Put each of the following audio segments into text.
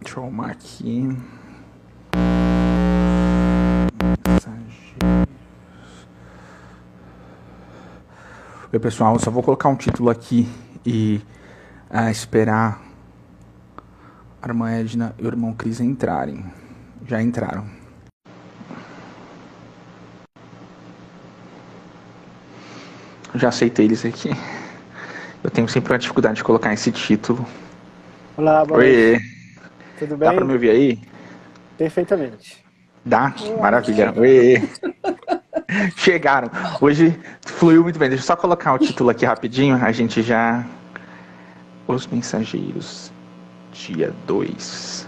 Deixa eu arrumar aqui. Oi, pessoal, eu só vou colocar um título aqui e esperar a irmã Edna e o irmão Cris entrarem. Já entraram. Já aceitei eles aqui. Eu tenho sempre uma dificuldade de colocar esse título. Olá, boa Oi, noite. Tudo bem? dá pra me ouvir aí? Perfeitamente. Dá? Maravilha. Oi. Chegaram. Hoje fluiu muito bem. Deixa eu só colocar o título aqui rapidinho. A gente já... Os Mensageiros, dia 2.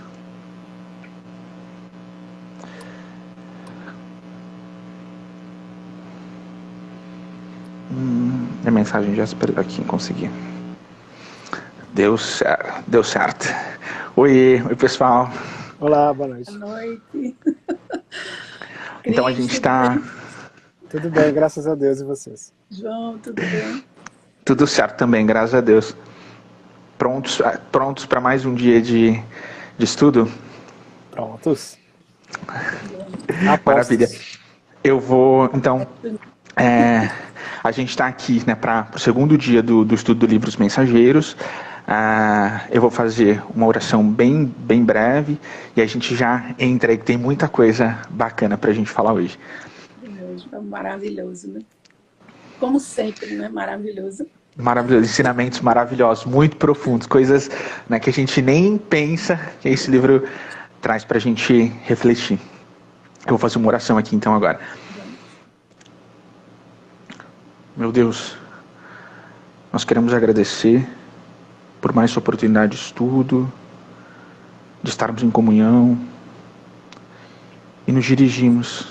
A mensagem já se perdeu aqui, consegui. Deu certo. Oi, pessoal. Olá, boa noite. Boa noite. Então a gente está... Tudo bem, graças a Deus, e vocês? João, tudo bem? Tudo certo também, graças a Deus. Prontos para mais um dia de estudo? Prontos. Maravilha. Eu vou, então... a gente está aqui, né, para o segundo dia do estudo do livro Os Mensageiros. Eu vou fazer uma oração bem breve e a gente já entra aí, que tem muita coisa bacana para a gente falar hoje. Maravilhoso, né? Como sempre, né? Maravilhoso. Maravilhoso, ensinamentos maravilhosos, muito profundos, coisas, né, que a gente nem pensa que esse livro traz para a gente refletir. Eu vou fazer uma oração aqui então agora. Meu Deus, nós queremos agradecer por mais essa oportunidade de estudo, de estarmos em comunhão e nos dirigimos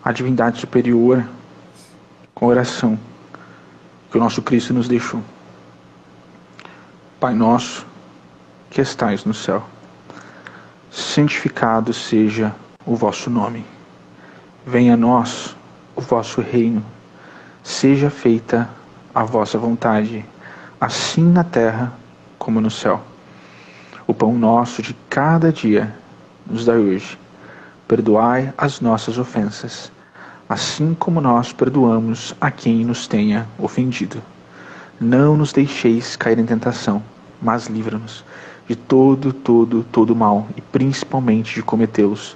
à divindade superior com oração que o nosso Cristo nos deixou. Pai nosso, que estais no céu, santificado seja o vosso nome. Venha a nós o vosso reino. Seja feita a vossa vontade, assim na terra como no céu. O pão nosso de cada dia nos dai hoje. Perdoai as nossas ofensas, assim como nós perdoamos a quem nos tenha ofendido. Não nos deixeis cair em tentação, mas livra-nos de todo mal, e principalmente de cometê-los,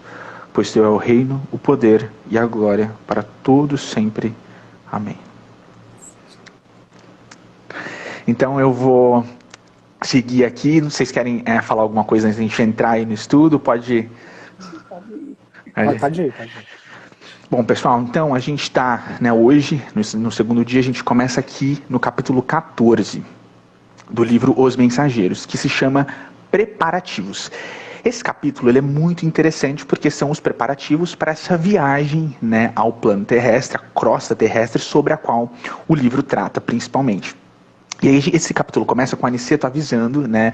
pois teu é o reino, o poder e a glória para todos sempre. Amém. Então eu vou seguir aqui. Não sei se querem falar alguma coisa antes de a gente entrar aí no estudo. Pode ir. Pode ir. Bom, pessoal, então a gente está, né, hoje, no segundo dia, a gente começa aqui no capítulo 14 do livro Os Mensageiros, que se chama Preparativos. Esse capítulo ele é muito interessante porque são os preparativos para essa viagem, né, ao plano terrestre, a crosta terrestre, sobre a qual o livro trata principalmente. E aí esse capítulo começa com o Aniceto avisando, né,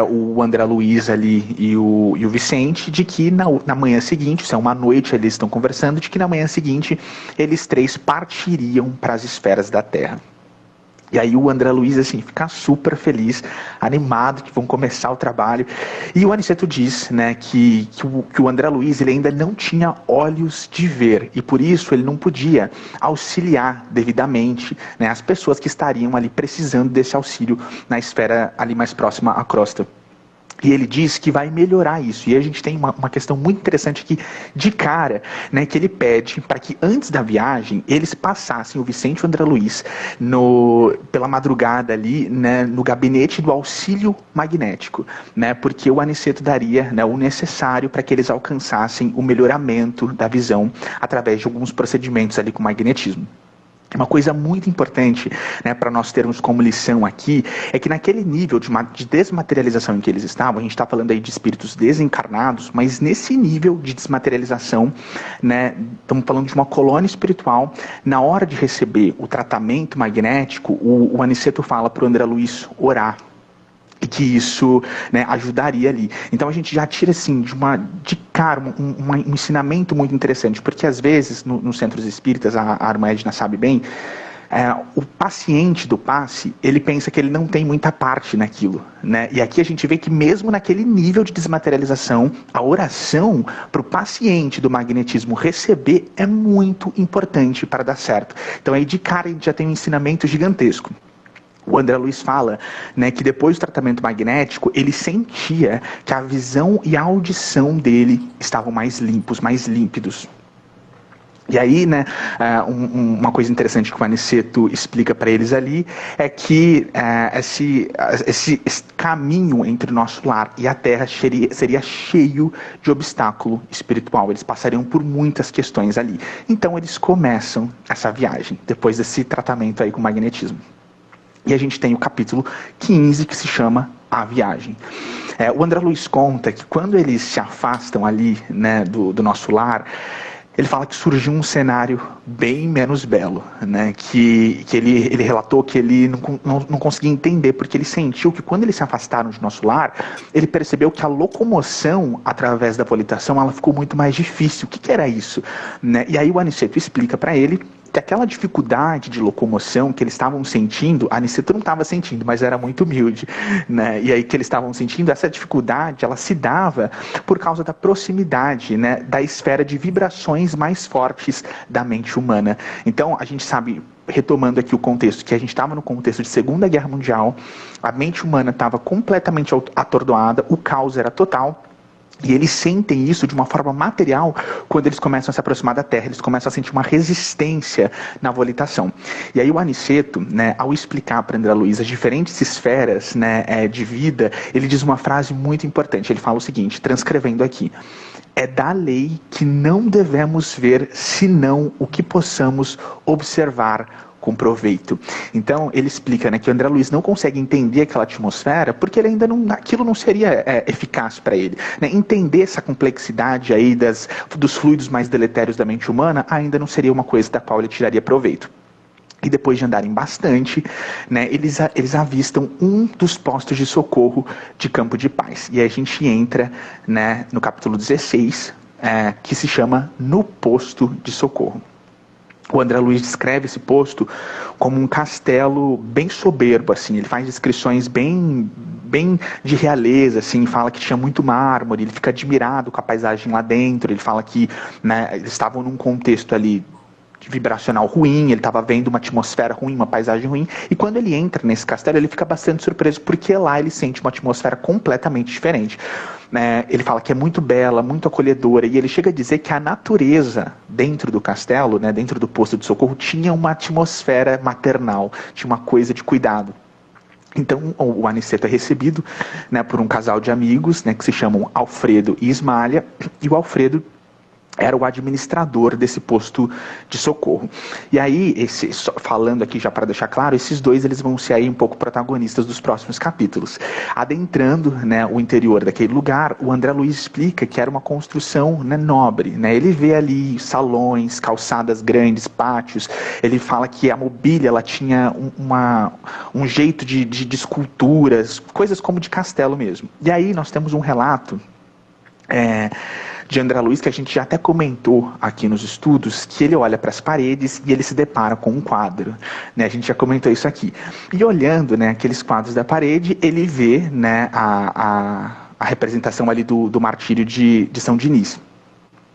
o André Luiz ali e o Vicente, de que na manhã seguinte, isso é uma noite, eles estão conversando, de que na manhã seguinte eles três partiriam para as esferas da Terra. E aí o André Luiz, assim, fica super feliz, animado, que vão começar o trabalho. E o Aniceto diz, né, que o André Luiz ele ainda não tinha olhos de ver. E por isso ele não podia auxiliar devidamente, né, as pessoas que estariam ali precisando desse auxílio na esfera ali mais próxima à crosta. E ele diz que vai melhorar isso. E a gente tem uma questão muito interessante aqui de cara, né, que ele pede para que antes da viagem eles passassem, o Vicente e o André Luiz, pela madrugada ali, né, no gabinete do auxílio magnético, né, porque o Aniceto daria, né, o necessário para que eles alcançassem o melhoramento da visão através de alguns procedimentos ali com magnetismo. Uma coisa muito importante, né, para nós termos como lição aqui é que naquele nível de desmaterialização em que eles estavam, a gente está falando aí de espíritos desencarnados, mas nesse nível de desmaterialização, né, estamos falando de uma colônia espiritual. Na hora de receber o tratamento magnético, o Aniceto fala para o André Luiz orar. E que isso, né, ajudaria ali. Então a gente já tira assim, de cara um ensinamento muito interessante, porque às vezes nos centros espíritas, a irmã Edna sabe bem, o paciente do passe, ele pensa que ele não tem muita parte naquilo, né? E aqui a gente vê que mesmo naquele nível de desmaterialização, a oração para o paciente do magnetismo receber é muito importante para dar certo. Então aí de cara a gente já tem um ensinamento gigantesco. O André Luiz fala, né, que depois do tratamento magnético, ele sentia que a visão e a audição dele estavam mais limpos, mais límpidos. E aí, né, uma coisa interessante que o Aniceto explica para eles ali é que esse caminho entre o nosso lar e a Terra seria cheio de obstáculo espiritual. Eles passariam por muitas questões ali. Então eles começam essa viagem, depois desse tratamento aí com o magnetismo. E a gente tem o capítulo 15, que se chama A Viagem. O André Luiz conta que quando eles se afastam ali, né, do nosso lar, ele fala que surgiu um cenário bem menos belo, né? Que ele relatou que ele não conseguia entender, porque ele sentiu que quando eles se afastaram de nosso lar, ele percebeu que a locomoção através da volitação ela ficou muito mais difícil. O que era isso? Né? E aí o Aniceto explica para ele que aquela dificuldade de locomoção que eles estavam sentindo, a Aniceto não estava sentindo, mas era muito humilde, né? E aí que eles estavam sentindo, essa dificuldade, ela se dava por causa da proximidade, né, da esfera de vibrações mais fortes da mente humana. Então, a gente sabe, retomando aqui o contexto, que a gente estava no contexto de Segunda Guerra Mundial, a mente humana estava completamente atordoada, o caos era total. E eles sentem isso de uma forma material quando eles começam a se aproximar da Terra, eles começam a sentir uma resistência na volitação. E aí o Aniceto, né, ao explicar para André Luiz as diferentes esferas, né, de vida, ele diz uma frase muito importante. Ele fala o seguinte, transcrevendo aqui: é da lei que não devemos ver senão o que possamos observar com proveito. Então ele explica, né, que o André Luiz não consegue entender aquela atmosfera porque ele ainda aquilo não seria eficaz para ele, né? Entender essa complexidade aí dos fluidos mais deletérios da mente humana ainda não seria uma coisa da qual ele tiraria proveito. E depois de andarem bastante, né, eles avistam um dos postos de socorro de Campo de Paz. E aí a gente entra, né, no capítulo 16, que se chama No Posto de Socorro. O André Luiz descreve esse posto como um castelo bem soberbo, assim. Ele faz descrições bem de realeza, assim, fala que tinha muito mármore, ele fica admirado com a paisagem lá dentro, ele fala que, né, eles estavam num contexto ali vibracional ruim, ele estava vendo uma atmosfera ruim, uma paisagem ruim, e quando ele entra nesse castelo, ele fica bastante surpreso, porque lá ele sente uma atmosfera completamente diferente. Ele fala que é muito bela, muito acolhedora, e ele chega a dizer que a natureza dentro do castelo, né, dentro do posto de socorro, tinha uma atmosfera maternal, tinha uma coisa de cuidado. Então o Aniceto é recebido, né, por um casal de amigos, né, que se chamam Alfredo e Ismália, e o Alfredo era o administrador desse posto de socorro. E aí, falando aqui já para deixar claro, esses dois eles vão ser aí um pouco protagonistas dos próximos capítulos. Adentrando, né, o interior daquele lugar, o André Luiz explica que era uma construção, né, nobre. Né? Ele vê ali salões, calçadas grandes, pátios. Ele fala que a mobília ela tinha um jeito de esculturas, coisas como de castelo mesmo. E aí nós temos um relato de André Luiz, que a gente já até comentou aqui nos estudos, que ele olha para as paredes e ele se depara com um quadro. Né? A gente já comentou isso aqui. E olhando, né, aqueles quadros da parede, ele vê, né, a representação ali do martírio de São Diniz.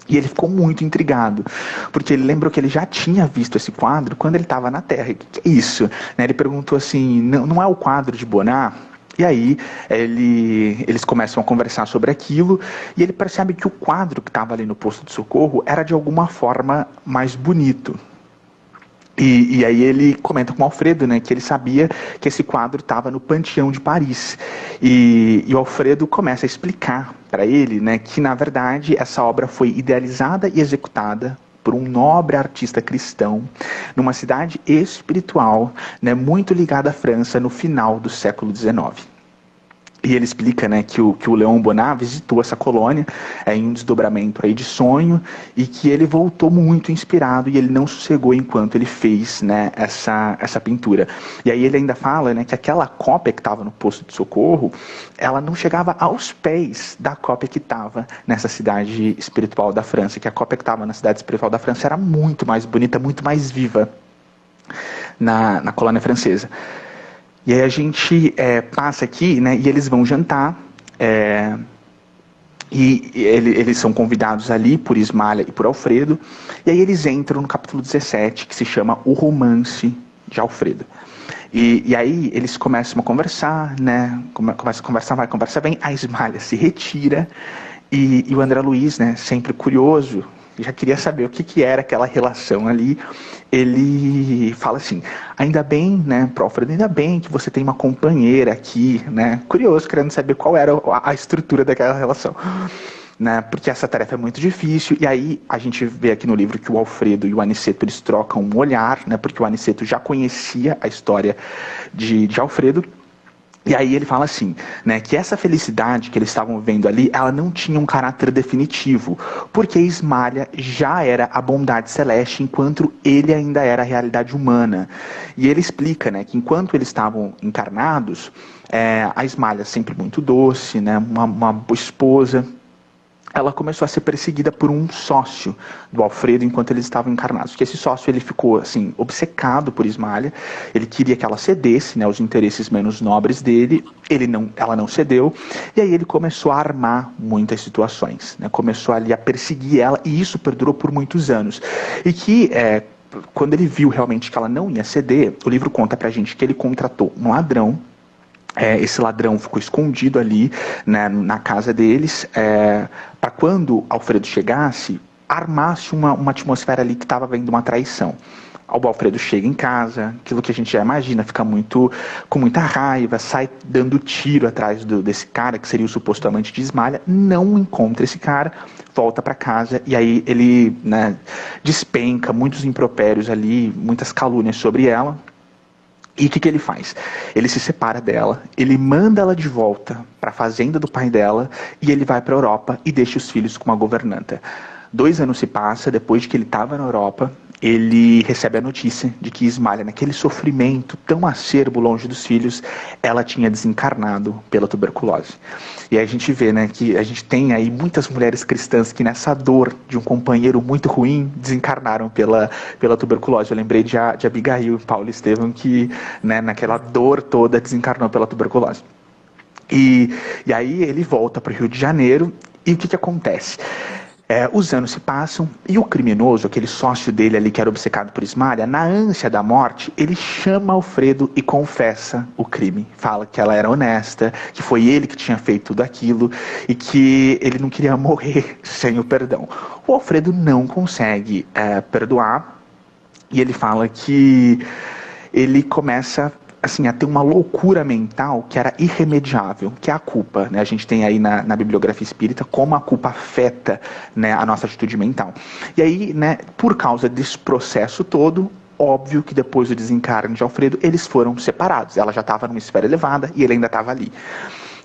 E ele ficou muito intrigado, porque ele lembrou que ele já tinha visto esse quadro quando ele estava na Terra. O que é isso? Né? Ele perguntou assim, não é o quadro de Bonnat? E aí eles começam a conversar sobre aquilo e ele percebe que o quadro que estava ali no posto de socorro era de alguma forma mais bonito. E aí ele comenta com o Alfredo, né, que ele sabia que esse quadro estava no Panteão de Paris. E o Alfredo começa a explicar para ele, né, que na verdade essa obra foi idealizada e executada por um nobre artista cristão, numa cidade espiritual, né, muito ligada à França no final do século XIX. E ele explica, né, que o Léon Bonnat visitou essa colônia em um desdobramento aí de sonho e que ele voltou muito inspirado e ele não sossegou enquanto ele fez, né, essa pintura. E aí ele ainda fala, né, que aquela cópia que estava no posto de socorro, ela não chegava aos pés da cópia que estava nessa cidade espiritual da França, que a cópia que estava na cidade espiritual da França era muito mais bonita, muito mais viva. na colônia francesa. E aí a gente passa aqui, né, e eles vão jantar, eles são convidados ali por Ismalha e por Alfredo, e aí eles entram no capítulo 17, que se chama O Romance de Alfredo. E aí eles começam a conversar, né, começam a conversar, vai, conversa bem, a Ismalha se retira, e o André Luiz, né, sempre curioso, já queria saber o que era aquela relação ali. Ele fala assim, ainda bem, né, pro Alfredo, ainda bem que você tem uma companheira aqui, né, curioso, querendo saber qual era a estrutura daquela relação, né, porque essa tarefa é muito difícil. E aí a gente vê aqui no livro que o Alfredo e o Aniceto, eles trocam um olhar, né, porque o Aniceto já conhecia a história de Alfredo. E aí ele fala assim, né, que essa felicidade que eles estavam vendo ali, ela não tinha um caráter definitivo, porque Ismalha já era a bondade celeste, enquanto ele ainda era a realidade humana. E ele explica, né, que enquanto eles estavam encarnados, a Ismalha, sempre muito doce, né, uma boa esposa, ela começou a ser perseguida por um sócio do Alfredo enquanto eles estavam encarnados. Que esse sócio, ele ficou assim, obcecado por Ismalha, ele queria que ela cedesse, né, aos interesses menos nobres dele, ela não cedeu, e aí ele começou a armar muitas situações, né, começou ali a perseguir ela, e isso perdurou por muitos anos. E que, quando ele viu realmente que ela não ia ceder, o livro conta pra gente que ele contratou um ladrão. Esse ladrão ficou escondido ali, né, na casa deles, para quando Alfredo chegasse, armasse uma atmosfera ali que estava havendo uma traição. O Alfredo chega em casa, aquilo que a gente já imagina, fica com muita raiva, sai dando tiro atrás desse cara, que seria o suposto amante de Ismalha, não encontra esse cara, volta para casa, e aí ele, né, despenca muitos impropérios ali, muitas calúnias sobre ela. E o que ele faz? Ele se separa dela, ele manda ela de volta para a fazenda do pai dela, e ele vai para a Europa e deixa os filhos com uma governanta. 2 anos se passa, depois de que ele estava na Europa, ele recebe a notícia de que Ismalha, naquele sofrimento tão acerbo longe dos filhos, ela tinha desencarnado pela tuberculose. E aí a gente vê, né, que a gente tem aí muitas mulheres cristãs que nessa dor de um companheiro muito ruim desencarnaram pela tuberculose. Eu lembrei de Abigail, Paulo Estevam, que, né, naquela dor toda desencarnou pela tuberculose. E aí ele volta para o Rio de Janeiro, e o que acontece? Os anos se passam e o criminoso, aquele sócio dele ali que era obcecado por Ismalha, na ânsia da morte, ele chama Alfredo e confessa o crime. Fala que ela era honesta, que foi ele que tinha feito tudo aquilo e que ele não queria morrer sem o perdão. O Alfredo não consegue perdoar, e ele fala que ele começa assim, a ter uma loucura mental que era irremediável, que é a culpa, né? A gente tem aí na bibliografia espírita como a culpa afeta, né, a nossa atitude mental. E aí, né, por causa desse processo todo, óbvio que depois do desencarne de Alfredo, eles foram separados. Ela já estava numa esfera elevada e ele ainda estava ali.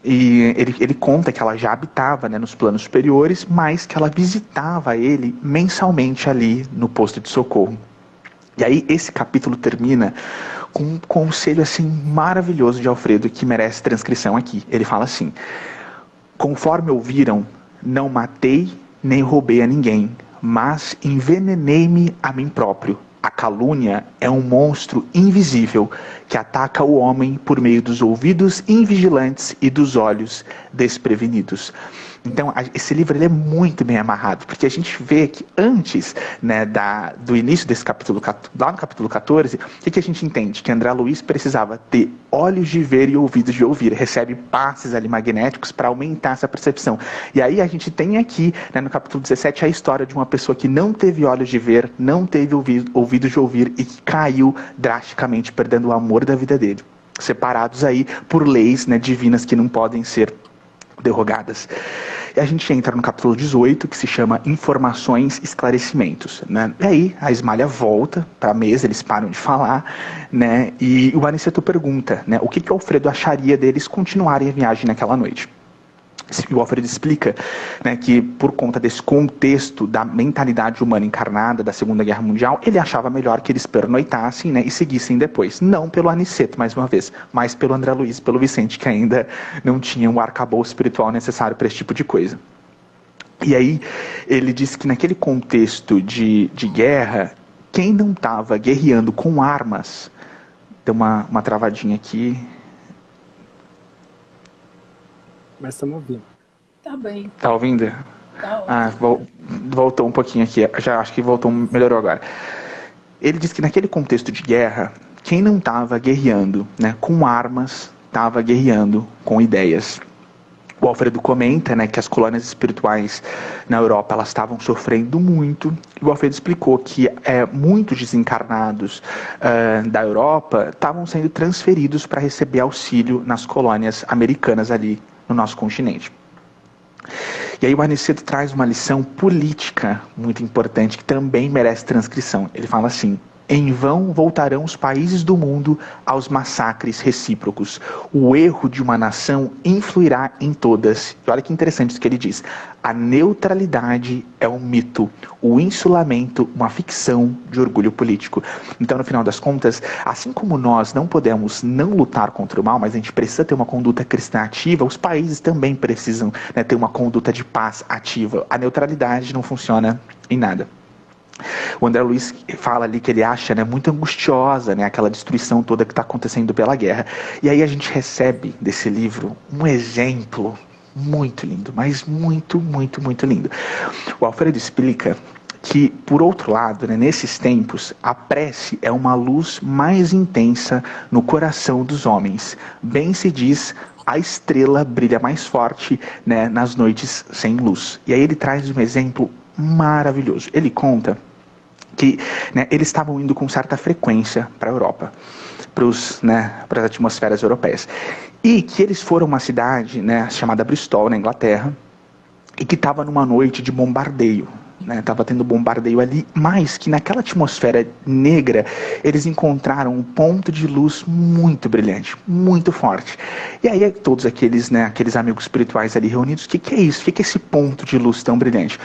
E ele conta que ela já habitava, né, nos planos superiores, mas que ela visitava ele mensalmente ali no posto de socorro. E aí esse capítulo termina com um conselho assim maravilhoso de Alfredo que merece transcrição aqui. Ele fala assim: conforme ouviram, não matei nem roubei a ninguém, mas envenenei-me a mim próprio. A calúnia é um monstro invisível que ataca o homem por meio dos ouvidos invigilantes e dos olhos desprevenidos. Então, esse livro ele é muito bem amarrado, porque a gente vê que antes, né, do início desse capítulo, lá no capítulo 14, o que a gente entende? Que André Luiz precisava ter olhos de ver e ouvidos de ouvir, recebe passes ali magnéticos para aumentar essa percepção. E aí a gente tem aqui, né, no capítulo 17, a história de uma pessoa que não teve olhos de ver, não teve ouvidos de ouvir e que caiu drasticamente, perdendo o amor da vida dele. Separados aí por leis, né, divinas que não podem ser derrogadas. E a gente entra no capítulo 18, que se chama Informações e Esclarecimentos, né? E aí a Ismalha volta para a mesa, eles param de falar, né? E o Aniceto pergunta, né, o que o Alfredo acharia deles continuarem a viagem naquela noite. O Alfredo explica, né, que por conta desse contexto da mentalidade humana encarnada da Segunda Guerra Mundial, ele achava melhor que eles pernoitassem, né, e seguissem depois. Não pelo Aniceto, mais uma vez, mas pelo André Luiz, pelo Vicente, que ainda não tinham o arcabouço espiritual necessário para esse tipo de coisa. E aí ele diz que naquele contexto de guerra, quem não estava guerreando com armas Deu uma travadinha aqui. Mas estamos ouvindo. Tá bem, Tá ouvindo? tá ótimo. Voltou um pouquinho aqui. Já acho que voltou, melhorou agora. Ele diz que naquele contexto de guerra, quem não estava guerreando, né, com armas, estava guerreando com ideias. O Alfredo comenta, né, que as colônias espirituais na Europa elas estavam sofrendo muito. E o Alfredo explicou que muitos desencarnados da Europa estavam sendo transferidos para receber auxílio nas colônias americanas ali no nosso continente. E aí o Aniceto traz uma lição política muito importante que também merece transcrição. Ele fala assim: em vão voltarão os países do mundo aos massacres recíprocos. O erro de uma nação influirá em todas. E olha que interessante isso que ele diz. A neutralidade é um mito, o insulamento uma ficção de orgulho político. Então, no final das contas, assim como nós não podemos não lutar contra o mal, mas a gente precisa ter uma conduta cristã ativa, os países também precisam, né, ter uma conduta de paz ativa. A neutralidade não funciona em nada. O André Luiz fala ali que ele acha, né, muito angustiosa, né, aquela destruição toda que está acontecendo pela guerra. E aí a gente recebe desse livro um exemplo muito lindo, mas muito, muito, muito lindo. O Alfredo explica que, por outro lado, né, nesses tempos, a prece é uma luz mais intensa no coração dos homens. Bem se diz, a estrela brilha mais forte, né, nas noites sem luz. E aí ele traz um exemplo maravilhoso. Ele conta que, né, eles estavam indo com certa frequência para a Europa, para as atmosferas europeias. E que eles foram a uma cidade, né, chamada Bristol, na Inglaterra, e que estava numa noite de bombardeio. Estava tendo bombardeio ali, mas que naquela atmosfera negra eles encontraram um ponto de luz muito brilhante, muito forte. E aí todos aqueles amigos espirituais ali reunidos, o que é isso? O que é esse ponto de luz tão brilhante?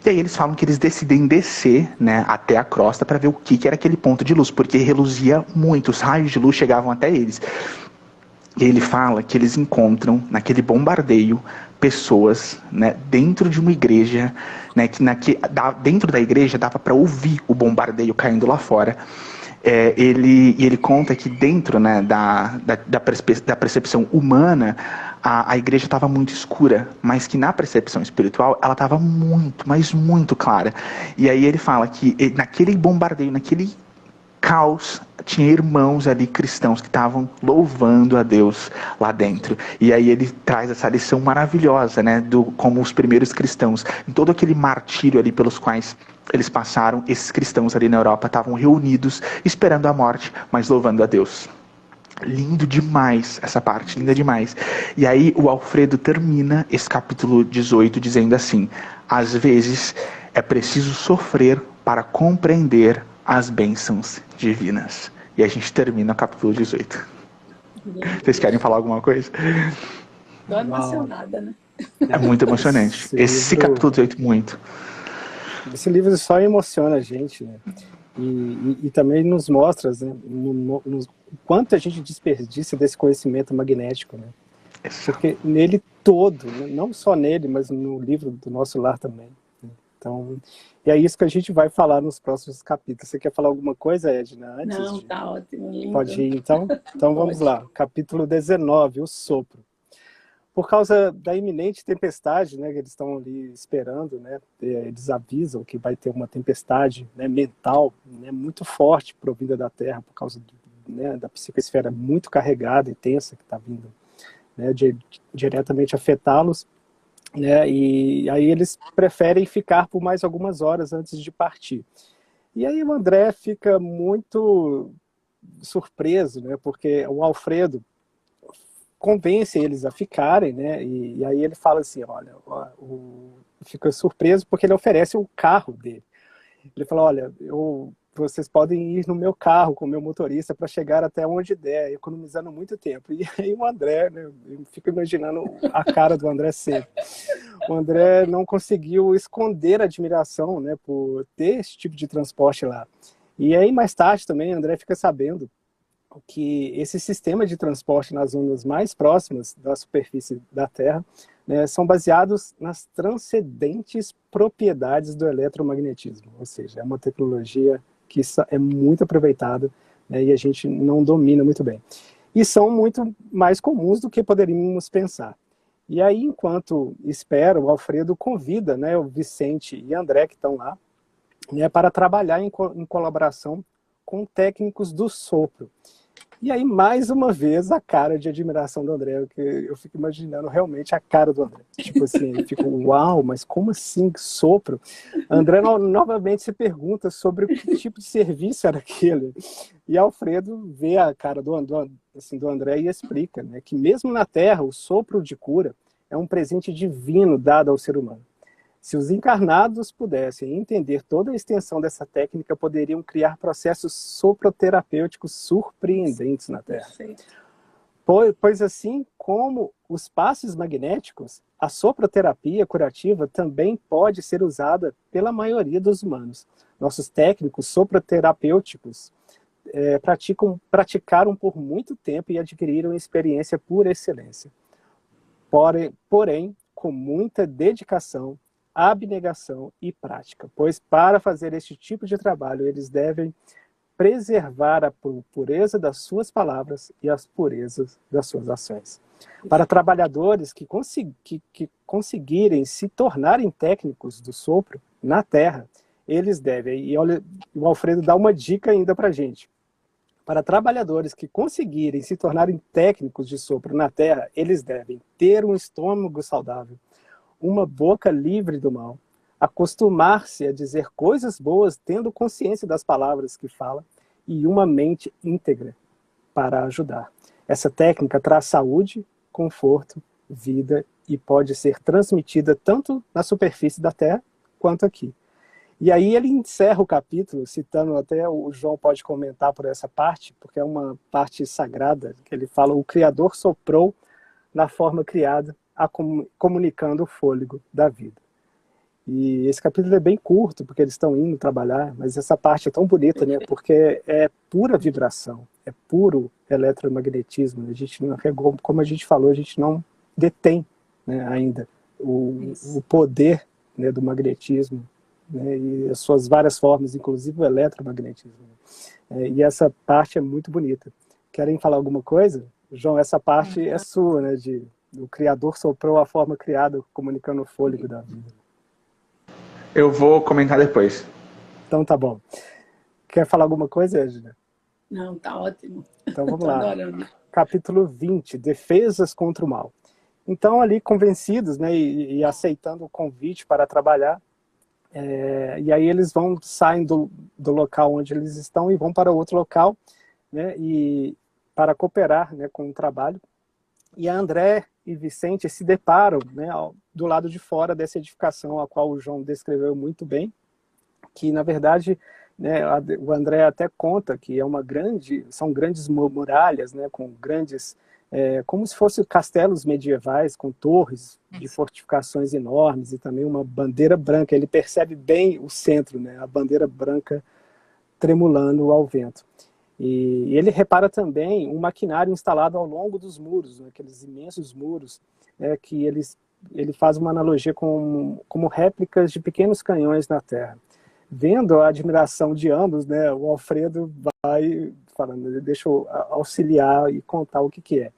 E aí eles falam que eles decidem descer, né, até a crosta para ver o que era aquele ponto de luz, porque reluzia muito, os raios de luz chegavam até eles. E ele fala que eles encontram, naquele bombardeio, pessoas, né, dentro de uma igreja, né, dentro da igreja dava para ouvir o bombardeio caindo lá fora. Ele conta que dentro, né, da percepção humana, a igreja estava muito escura, mas que na percepção espiritual ela estava muito, mas muito clara. E aí ele fala que naquele bombardeio, naquele caos, tinha irmãos ali cristãos que estavam louvando a Deus lá dentro. E aí ele traz essa lição maravilhosa, né, como os primeiros cristãos, em todo aquele martírio ali pelos quais eles passaram, esses cristãos ali na Europa estavam reunidos, esperando a morte, mas louvando a Deus. Lindo demais essa parte, linda demais. E aí o Alfredo termina esse capítulo 18 dizendo assim: às vezes é preciso sofrer para compreender as bênçãos divinas. E a gente termina o capítulo 18. Vocês querem falar alguma coisa? Tô emocionada, né? É muito emocionante. Esse capítulo 18, muito. Esse livro só emociona a gente, né? E também nos mostra, né, o quanto a gente desperdiça desse conhecimento magnético, né? Porque nele todo, né, não só nele, mas no livro do Nosso Lar também. Né? Então, e é isso que a gente vai falar nos próximos capítulos. Você quer falar alguma coisa, Edna? Antes Não, tá ótimo, lindo. Pode ir, então? Então vamos lá. Capítulo 19, o sopro. Por causa da iminente tempestade, né, que eles estão ali esperando, né, eles avisam que vai ter uma tempestade, né, mental, né, muito forte provinda da Terra, por causa né, da psicosfera muito carregada e tensa que está vindo, né, diretamente afetá-los, né, e aí eles preferem ficar por mais algumas horas antes de partir. E aí o André fica muito surpreso, né, porque o Alfredo convence eles a ficarem, né? E aí ele fala assim, olha, fica surpreso porque ele oferece o carro dele. Ele fala, olha, vocês podem ir no meu carro com o meu motorista para chegar até onde der, economizando muito tempo. E aí o André, né, eu fico imaginando a cara do André sempre. O André não conseguiu esconder a admiração, né, por ter esse tipo de transporte lá. E aí mais tarde também o André fica sabendo que esse sistema de transporte nas zonas mais próximas da superfície da Terra, né, são baseados nas transcendentes propriedades do eletromagnetismo, ou seja, é uma tecnologia que é muito aproveitada, né, e a gente não domina muito bem. E são muito mais comuns do que poderíamos pensar. E aí, enquanto espera, o Alfredo convida, né, o Vicente e André, que estão lá, né, para trabalhar em colaboração com técnicos do sopro. E aí, mais uma vez, a cara de admiração do André, que eu fico imaginando realmente a cara do André. Tipo assim, ele fica, uau, mas como assim sopro? André novamente se pergunta sobre que tipo de serviço era aquele. E Alfredo vê a cara do André e explica, né, que mesmo na Terra, o sopro de cura é um presente divino dado ao ser humano. Se os encarnados pudessem entender toda a extensão dessa técnica, poderiam criar processos soproterapêuticos surpreendentes na Terra. Pois assim como os passes magnéticos, a soproterapia curativa também pode ser usada pela maioria dos humanos. Nossos técnicos soproterapêuticos praticaram por muito tempo e adquiriram experiência por excelência. Porém, com muita dedicação, abnegação e prática, pois para fazer este tipo de trabalho eles devem preservar a pureza das suas palavras e as purezas das suas ações. Para trabalhadores que conseguirem se tornarem técnicos do sopro na Terra, eles devem, e olha, o Alfredo dá uma dica ainda para a gente, para trabalhadores que conseguirem se tornarem técnicos de sopro na Terra, eles devem ter um estômago saudável, uma boca livre do mal, acostumar-se a dizer coisas boas tendo consciência das palavras que fala e uma mente íntegra para ajudar. Essa técnica traz saúde, conforto, vida e pode ser transmitida tanto na superfície da Terra quanto aqui. E aí ele encerra o capítulo, citando até, o João pode comentar por essa parte, porque é uma parte sagrada, que ele fala, o Criador soprou na forma criada, comunicando o fôlego da vida. E esse capítulo é bem curto, porque eles estão indo trabalhar, mas essa parte é tão bonita, né? Porque é pura vibração, é puro eletromagnetismo. A gente não, como a gente falou, a gente não detém, né, ainda o poder, né, do magnetismo, né, e as suas várias formas, inclusive o eletromagnetismo. E essa parte é muito bonita. Querem falar alguma coisa? João, essa parte é sua, né? O Criador soprou a forma criada, comunicando o fôlego da vida. Eu vou comentar depois. Então tá bom. Quer falar alguma coisa, Edna? Não, tá ótimo. Então vamos Tô lá. adorando. Capítulo 20, Defesas contra o Mal. Então ali convencidos, né, e aceitando o convite para trabalhar, e aí eles saem do local onde eles estão e vão para outro local, né, e para cooperar, né, com o trabalho. E André e Vicente se deparam, né, do lado de fora dessa edificação, a qual o João descreveu muito bem, que na verdade, né, o André até conta que são grandes muralhas, né, com grandes, como se fossem castelos medievais, com torres de fortificações enormes e também uma bandeira branca. Ele percebe bem o centro, né, a bandeira branca tremulando ao vento. E ele repara também um maquinário instalado ao longo dos muros, né, aqueles imensos muros, que ele faz uma analogia como réplicas de pequenos canhões na Terra. Vendo a admiração de ambos, né, o Alfredo vai falando, deixa eu auxiliar e contar o que é.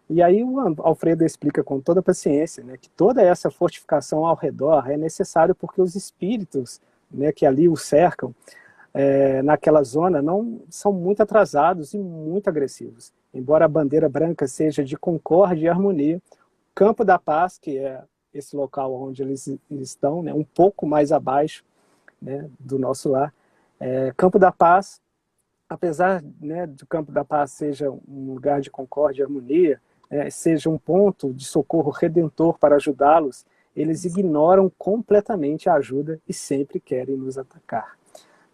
E aí o Alfredo explica com toda a paciência, né, que toda essa fortificação ao redor é necessário porque os espíritos, né, que ali o cercam, naquela zona, não são muito atrasados e muito agressivos. Embora a bandeira branca seja de concórdia e harmonia, o Campo da Paz, que é esse local onde eles estão, né, um pouco mais abaixo, né, do nosso lar, Campo da Paz, apesar, né, do Campo da Paz seja um lugar de concórdia e harmonia, seja um ponto de socorro redentor para ajudá-los, eles ignoram completamente a ajuda e sempre querem nos atacar.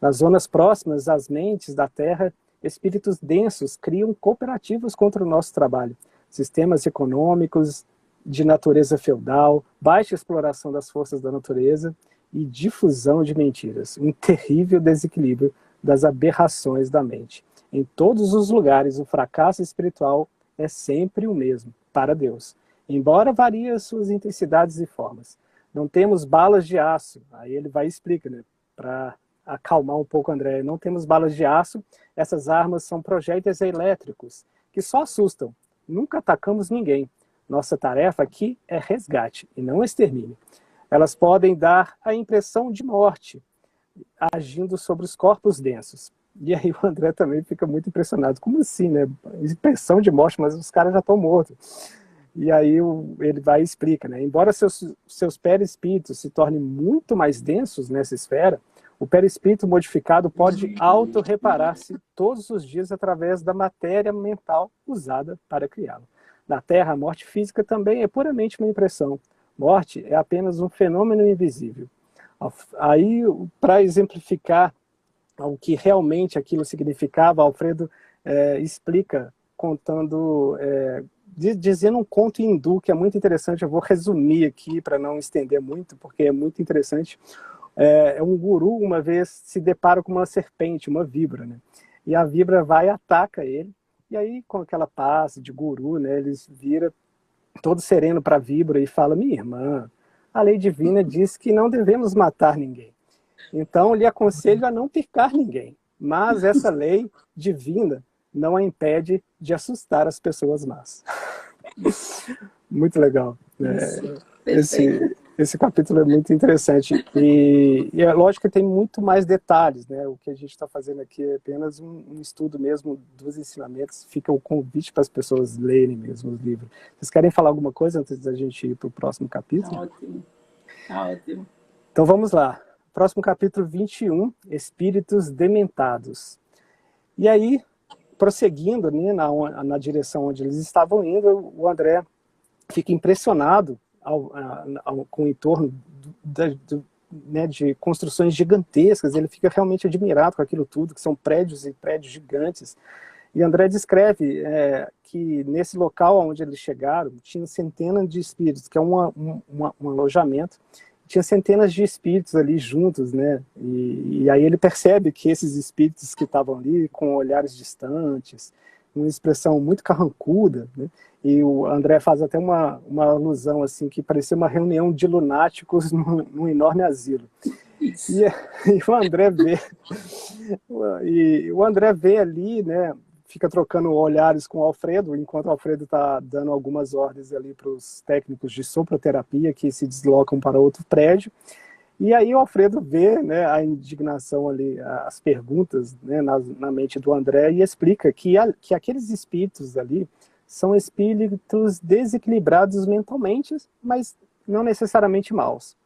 Nas zonas próximas às mentes da Terra, espíritos densos criam cooperativas contra o nosso trabalho. Sistemas econômicos de natureza feudal, baixa exploração das forças da natureza e difusão de mentiras. Um terrível desequilíbrio das aberrações da mente. Em todos os lugares, o fracasso espiritual é sempre o mesmo, para Deus. Embora varie as suas intensidades e formas. Não temos balas de aço. Aí ele vai explicar, né, para acalmar um pouco o André. Não temos balas de aço, essas armas são projéteis elétricos, que só assustam. Nunca atacamos ninguém. Nossa tarefa aqui é resgate, e não extermínio. Elas podem dar a impressão de morte, agindo sobre os corpos densos. E aí o André também fica muito impressionado. Como assim, né? Impressão de morte, mas os caras já estão mortos. E aí ele vai e explica, né? Embora seus perispíritos se tornem muito mais densos nessa esfera, o perispírito modificado pode auto-reparar-se todos os dias através da matéria mental usada para criá-lo. Na Terra, a morte física também é puramente uma impressão. Morte é apenas um fenômeno invisível. Aí, para exemplificar o que realmente aquilo significava, Alfredo explica, contando, dizendo um conto hindu que é muito interessante. Eu vou resumir aqui para não estender muito, porque é muito interessante. Um guru, uma vez, se depara com uma serpente, uma víbora, né? E a víbora vai e ataca ele. E aí, com aquela paz de guru, né, eles vira todo sereno para a víbora e fala: minha irmã, a lei divina diz que não devemos matar ninguém. Então, lhe aconselho a não picar ninguém. Mas essa lei divina não a impede de assustar as pessoas más. Muito legal. Esse capítulo é muito interessante. E é lógico que tem muito mais detalhes, né? O que a gente está fazendo aqui é apenas um estudo mesmo dos ensinamentos. Fica o convite para as pessoas lerem mesmo os livros. Vocês querem falar alguma coisa antes da gente ir para o próximo capítulo? Ótimo. Ótimo. Então vamos lá. Próximo capítulo 21, Espíritos Dementados. E aí, prosseguindo, né, na direção onde eles estavam indo, o André fica impressionado com o entorno né, de construções gigantescas. Ele fica realmente admirado com aquilo tudo, que são prédios e prédios gigantes. E André descreve que nesse local onde eles chegaram, tinha centenas de espíritos, que é um alojamento. Tinha centenas de espíritos ali juntos, né? E aí ele percebe que esses espíritos que estavam ali, com olhares distantes, uma expressão muito carrancuda, né? E o André faz até uma alusão, assim, que parecia uma reunião de lunáticos num enorme asilo. E o André vê ali, né? Fica trocando olhares com o Alfredo, enquanto o Alfredo está dando algumas ordens ali para os técnicos de soproterapia que se deslocam para outro prédio. E aí o Alfredo vê, né, a indignação ali, as perguntas, né, na mente do André, e explica que aqueles espíritos ali são espíritos desequilibrados mentalmente, mas não necessariamente maus.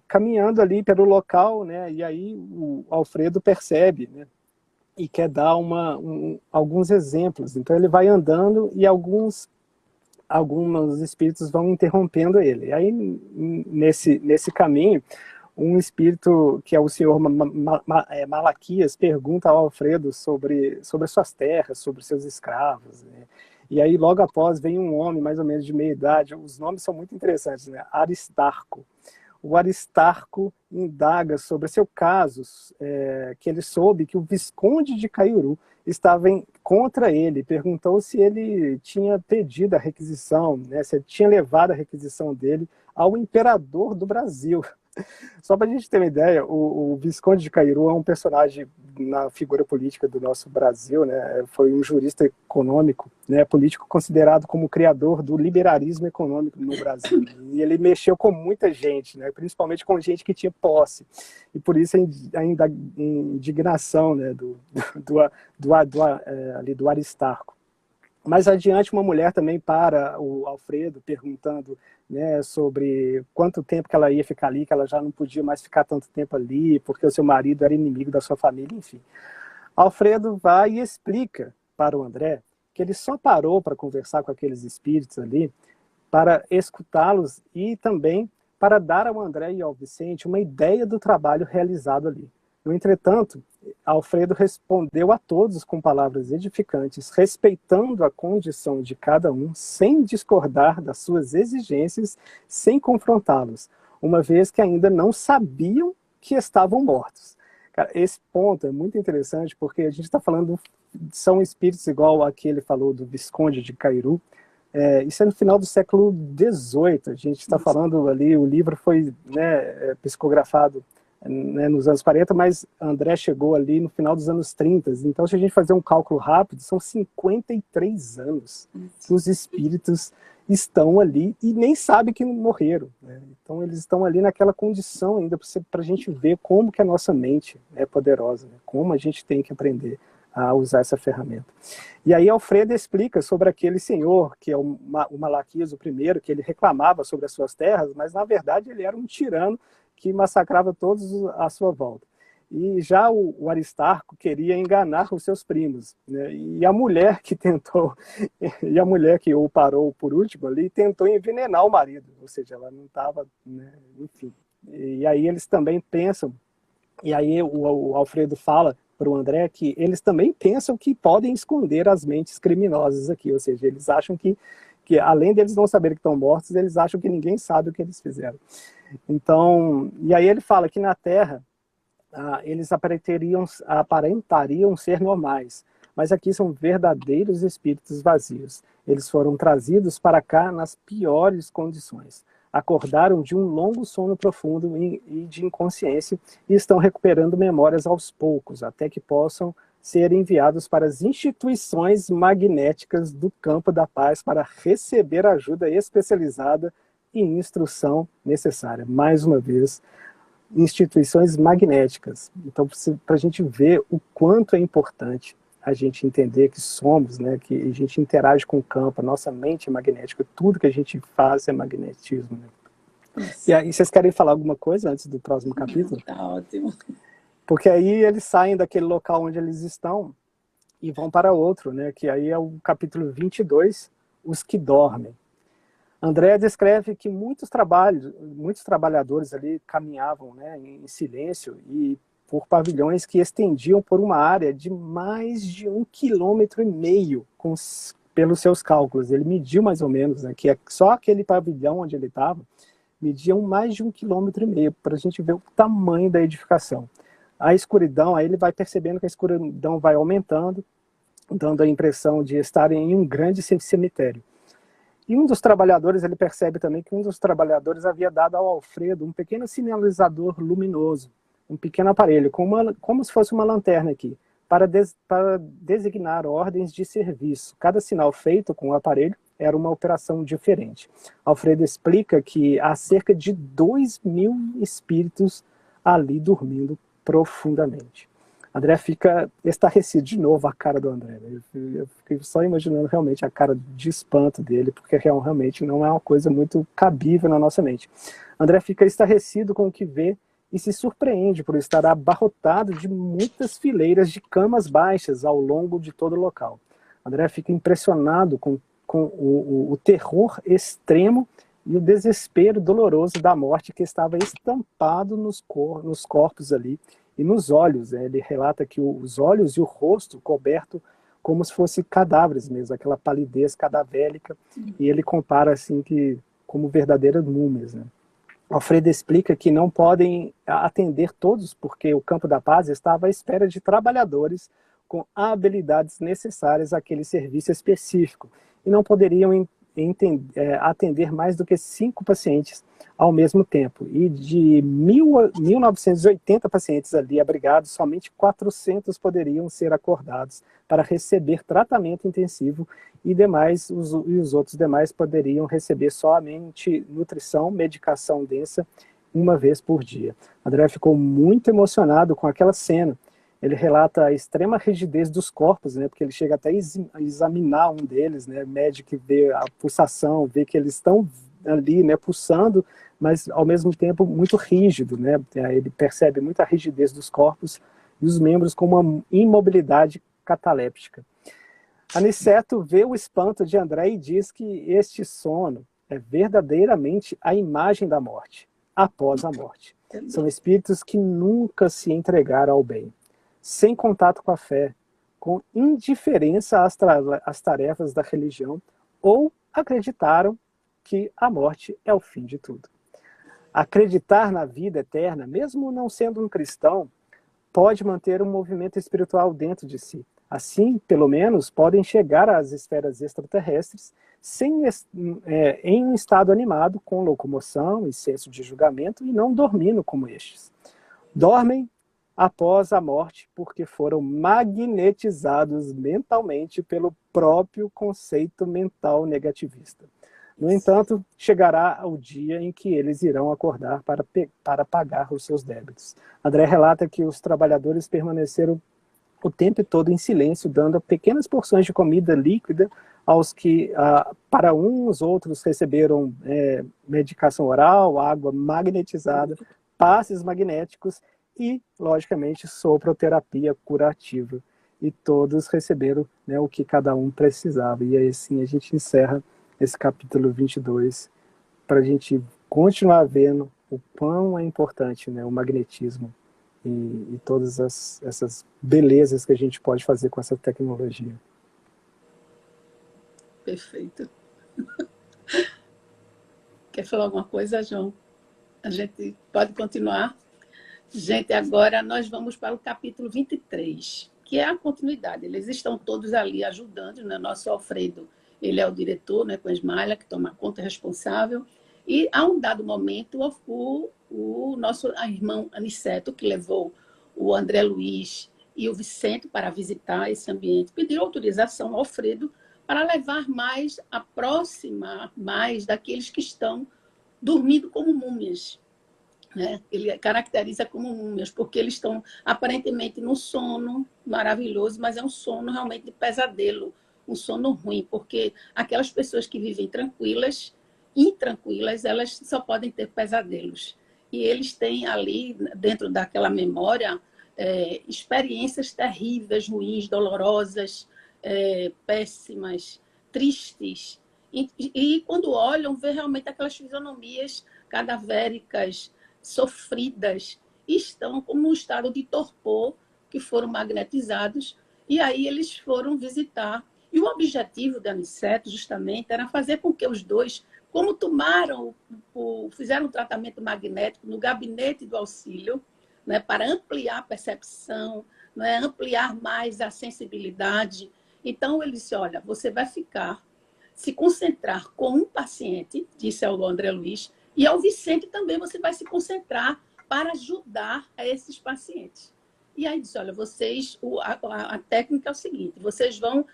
Caminhando ali pelo local, né, e aí o Alfredo percebe, né, e quer dar alguns exemplos. Então ele vai andando e alguns espíritos vão interrompendo ele. E aí, nesse caminho, um espírito, que é o senhor Malaquias, pergunta ao Alfredo sobre suas terras, sobre seus escravos, né? E aí, logo após, vem um homem, mais ou menos de meia idade. Os nomes são muito interessantes, né? Aristarco. O Aristarco indaga sobre seu caso, que ele soube que o Visconde de Caiuru estava contra ele. Perguntou se ele tinha pedido a requisição, né, se ele tinha levado a requisição dele ao imperador do Brasil. Só para a gente ter uma ideia, o Visconde de Caiuru é um personagem na figura política do nosso Brasil, né? Foi um jurista econômico, né, político, considerado como o criador do liberalismo econômico no Brasil. E ele mexeu com muita gente, né, principalmente com gente que tinha posse. E por isso a indignação, né, do Aristarco. Mais adiante, uma mulher também para o Alfredo, perguntando, né, sobre quanto tempo que ela ia ficar ali, que ela já não podia mais ficar tanto tempo ali, porque o seu marido era inimigo da sua família, enfim. Alfredo vai e explica para o André que ele só parou para conversar com aqueles espíritos ali, para escutá-los e também para dar ao André e ao Vicente uma ideia do trabalho realizado ali. No entretanto, Alfredo respondeu a todos com palavras edificantes, respeitando a condição de cada um, sem discordar das suas exigências, sem confrontá-los, uma vez que ainda não sabiam que estavam mortos. Cara, esse ponto é muito interessante, porque a gente está falando, são espíritos igual aquele falou do Visconde de Caiuru. Isso é no final do século XVIII, a gente está falando ali, o livro foi, né, psicografado né, nos anos 40, mas André chegou ali no final dos anos 30. Então, se a gente fazer um cálculo rápido, são 53 anos que os espíritos estão ali e nem sabem que morreram, né? Então, eles estão ali naquela condição ainda para a gente ver como que a nossa mente é poderosa, né? Como a gente tem que aprender a usar essa ferramenta. E aí Alfredo explica sobre aquele senhor, que é o Malaquias o primeiro, que ele reclamava sobre as suas terras, mas na verdade ele era um tirano que massacrava todos à sua volta. E já o Aristarco queria enganar os seus primos, né? E a mulher que tentou, e a mulher que o parou por último ali, tentou envenenar o marido, ou seja, ela não estava, né? Enfim. E aí eles também pensam, e aí o Alfredo fala para o André que eles também pensam que podem esconder as mentes criminosas aqui, ou seja, eles acham que além deles não saberem que estão mortos, eles acham que ninguém sabe o que eles fizeram. Então, e aí ele fala que na Terra eles aparentariam ser normais, mas aqui são verdadeiros espíritos vazios. Eles foram trazidos para cá nas piores condições. Acordaram de um longo sono profundo e de inconsciência e estão recuperando memórias aos poucos, até que possam ser enviados para as instituições magnéticas do campo da paz para receber ajuda especializada e instrução necessária. Mais uma vez, instituições magnéticas. Então, para a gente ver o quanto é importante a gente entender que somos, né, que a gente interage com o campo, a nossa mente é magnética, tudo que a gente faz é magnetismo. Né? E aí, vocês querem falar alguma coisa antes do próximo capítulo? Tá ótimo. Porque aí eles saem daquele local onde eles estão e vão para outro, né, que aí é o capítulo 22, os que dormem. André descreve que muitos trabalhadores ali caminhavam, né, em silêncio e por pavilhões que estendiam por uma área de mais de 1,5 km, pelos seus cálculos. Ele mediu mais ou menos, né, que é só aquele pavilhão onde ele estava, mediam mais de 1,5 km, para a gente ver o tamanho da edificação. A escuridão, aí ele vai percebendo que a escuridão vai aumentando, dando a impressão de estarem em um grande cemitério. E um dos trabalhadores, ele percebe também que um dos trabalhadores havia dado ao Alfredo um pequeno sinalizador luminoso, um pequeno aparelho, como se fosse uma lanterna aqui, para designar ordens de serviço. Cada sinal feito com o aparelho era uma operação diferente. Alfredo explica que há cerca de 2.000 espíritos ali dormindo profundamente. André fica estarrecido de novo, a cara do André. Eu fiquei só imaginando realmente a cara de espanto dele, porque realmente não é uma coisa muito cabível na nossa mente. André fica estarrecido com o que vê e se surpreende por estar abarrotado de muitas fileiras de camas baixas ao longo de todo o local. André fica impressionado com o terror extremo e o desespero doloroso da morte que estava estampado nos corpos ali, e nos olhos. Ele relata que os olhos e o rosto coberto como se fossem cadáveres mesmo, aquela palidez cadavélica, e ele compara assim que como verdadeiras múmias, né? Alfredo explica que não podem atender todos, porque o campo da paz estava à espera de trabalhadores com habilidades necessárias àquele serviço específico, e não poderiam atender mais do que 5 pacientes ao mesmo tempo. E de 1.980 pacientes ali abrigados, somente 400 poderiam ser acordados para receber tratamento intensivo e os outros demais poderiam receber somente nutrição, medicação densa, uma vez por dia. André ficou muito emocionado com aquela cena. Ele relata a extrema rigidez dos corpos, né, porque ele chega até a examinar um deles, né, médico que vê a pulsação, vê que eles estão ali, né, pulsando, mas ao mesmo tempo muito rígido, né? Ele percebe muita rigidez dos corpos e os membros com uma imobilidade cataléptica. Aniceto vê o espanto de André e diz que este sono é verdadeiramente a imagem da morte, após a morte. São espíritos que nunca se entregaram ao bem, sem contato com a fé, com indiferença às tarefas da religião, ou acreditaram que a morte é o fim de tudo. Acreditar na vida eterna, mesmo não sendo um cristão, pode manter um movimento espiritual dentro de si. Assim, pelo menos, podem chegar às esferas extraterrestres em um estado animado, com locomoção e senso de julgamento, e não dormindo como estes. dormem após a morte porque foram magnetizados mentalmente pelo próprio conceito mental negativista. No entanto, chegará o dia em que eles irão acordar para pagar os seus débitos. André relata que os trabalhadores permaneceram o tempo todo em silêncio, dando pequenas porções de comida líquida aos que, para uns, outros receberam medicação oral, água magnetizada, passes magnéticos e, logicamente, soproterapia curativa. E todos receberam, né, o que cada um precisava. E aí, assim, a gente encerra esse capítulo 22 para a gente continuar vendo o quão é importante, né, o magnetismo e todas essas belezas que a gente pode fazer com essa tecnologia. Perfeito. Quer falar alguma coisa, João? A gente pode continuar? Gente, agora nós vamos para o capítulo 23, que é a continuidade. Eles estão todos ali ajudando, né? Nosso Alfredo, ele é o diretor, né, com a Ismaila, que toma conta responsável. E, a um dado momento, o nosso irmão Aniceto, que levou o André Luiz e o Vicente para visitar esse ambiente, pediu autorização ao Alfredo para levar mais, aproximar mais daqueles que estão dormindo como múmias. Né? Ele caracteriza como múmias, porque eles estão aparentemente num sono maravilhoso, mas é um sono realmente de pesadelo, um sono ruim, porque aquelas pessoas que vivem tranquilas, intranquilas, elas só podem ter pesadelos. E eles têm ali, dentro daquela memória, experiências terríveis, ruins, dolorosas, péssimas, tristes. E quando olham, vê realmente aquelas fisionomias cadavéricas, sofridas, e estão como num estado de torpor, que foram magnetizados, e aí eles foram visitar. E o objetivo da Aniceto, justamente, era fazer com que os dois, como fizeram um tratamento magnético no gabinete do auxílio, né, para ampliar a percepção, né, ampliar mais a sensibilidade. Então, ele disse, olha, você vai se concentrar com um paciente, disse ao André Luiz, e ao Vicente também você vai se concentrar para ajudar a esses pacientes. E aí disse, olha, a técnica é o seguinte, vocês vão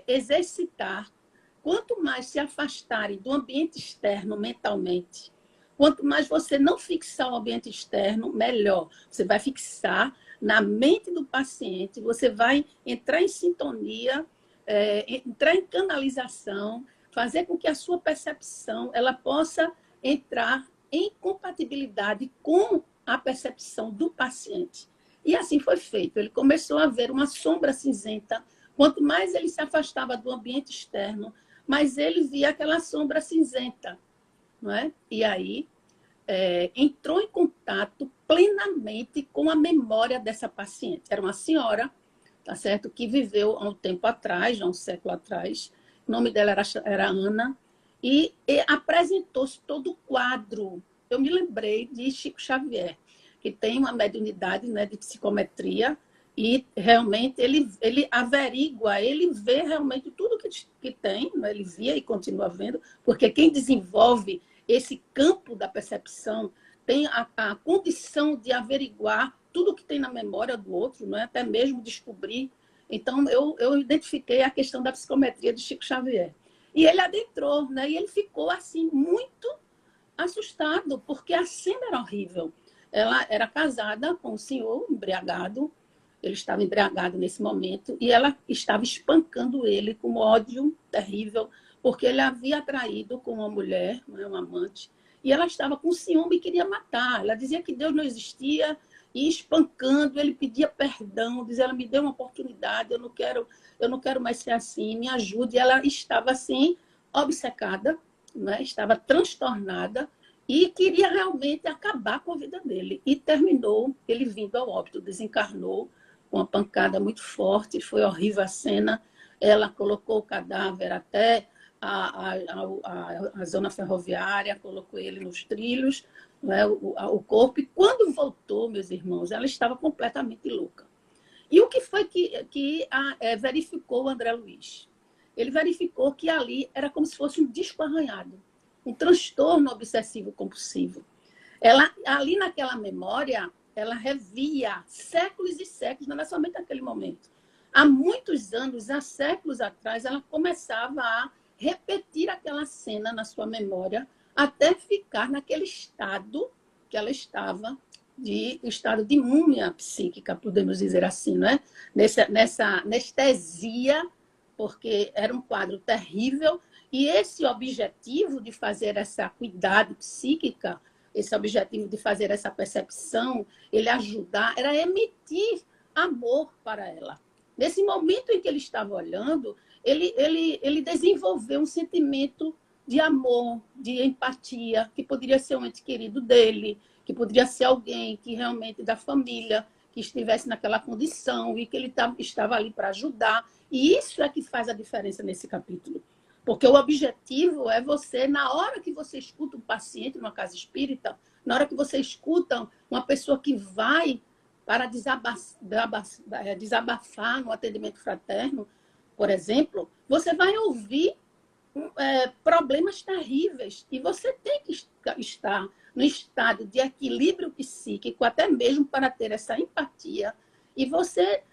exercitar, quanto mais se afastarem do ambiente externo mentalmente, quanto mais você não fixar o ambiente externo, melhor. Você vai fixar na mente do paciente, você vai entrar em sintonia, entrar em canalização, fazer com que a sua percepção ela possa entrar em compatibilidade com a percepção do paciente. E assim foi feito. Ele começou a ver uma sombra cinzenta. Quanto mais ele se afastava do ambiente externo, mais ele via aquela sombra cinzenta. Não é? E aí entrou em contato plenamente com a memória dessa paciente. Era uma senhora, tá certo, que viveu há um tempo atrás, há um século atrás. O nome dela era Ana. E apresentou-se todo o quadro. Eu me lembrei de Chico Xavier, que tem uma mediunidade, né, de psicometria, e realmente ele averigua, ele vê realmente tudo que tem, né, ele via e continua vendo, porque quem desenvolve esse campo da percepção tem a condição de averiguar tudo que tem na memória do outro, não é? Até mesmo descobrir. Então, eu identifiquei a questão da psicometria de Chico Xavier. E ele adentrou, né? E ele ficou assim muito assustado, porque a cena era horrível. Ela era casada com um senhor embriagado, ele estava embriagado nesse momento, e ela estava espancando ele com ódio terrível, porque ele havia atraído com uma mulher, uma amante, e ela estava com ciúme e queria matar. Ela dizia que Deus não existia, e espancando, ele pedia perdão, dizia, ela me deu uma oportunidade, eu não quero mais ser assim, me ajude. E ela estava assim, obcecada, né? Estava transtornada e queria realmente acabar com a vida dele. E terminou ele vindo ao óbito, desencarnou com uma pancada muito forte, foi horrível a cena. Ela colocou o cadáver até a zona ferroviária, colocou ele nos trilhos, né, o corpo, e quando voltou, meus irmãos, ela estava completamente louca. E o que foi que verificou o André Luiz? Ele verificou que ali era como se fosse um disco arranhado, um transtorno obsessivo-compulsivo. Ali naquela memória, ela revia séculos e séculos, não era somente naquele momento. Há muitos anos, há séculos atrás, ela começava a repetir aquela cena na sua memória até ficar naquele estado que ela estava, de estado de múmia psíquica, podemos dizer assim, né? Nessa anestesia, porque era um quadro terrível, e esse objetivo de fazer essa cuidado psíquica, esse objetivo de fazer essa percepção, ele ajudar, era emitir amor para ela. Nesse momento em que ele estava olhando, ele desenvolveu um sentimento de amor, de empatia, que poderia ser um ente querido dele, que poderia ser alguém que realmente da família, que estivesse naquela condição e que ele estava ali para ajudar. E isso é que faz a diferença nesse capítulo. Porque o objetivo é você, na hora que você escuta um paciente numa casa espírita, na hora que você escuta uma pessoa que vai para desabafar no atendimento fraterno, por exemplo, você vai ouvir problemas terríveis e você tem que estar no estado de equilíbrio psíquico, até mesmo para ter essa empatia e você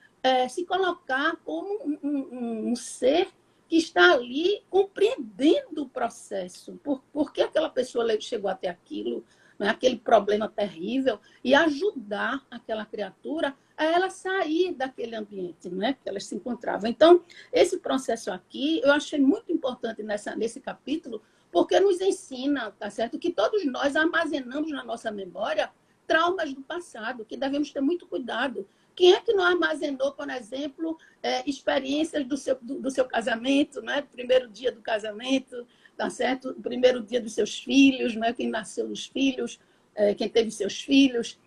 se colocar como um ser que está ali compreendendo o processo, por que aquela pessoa chegou até aquilo, né, aquele problema terrível, e ajudar aquela criatura a ela sair daquele ambiente, né, que ela se encontrava. Então, esse processo aqui, eu achei muito importante nesse capítulo, porque nos ensina, tá certo, que todos nós armazenamos na nossa memória traumas do passado, que devemos ter muito cuidado. Quem é que não armazenou, por exemplo, experiências do seu casamento, né? Primeiro dia do casamento, tá certo? O primeiro dia dos seus filhos, né? Quem nasceu dos filhos, quem teve seus filhos,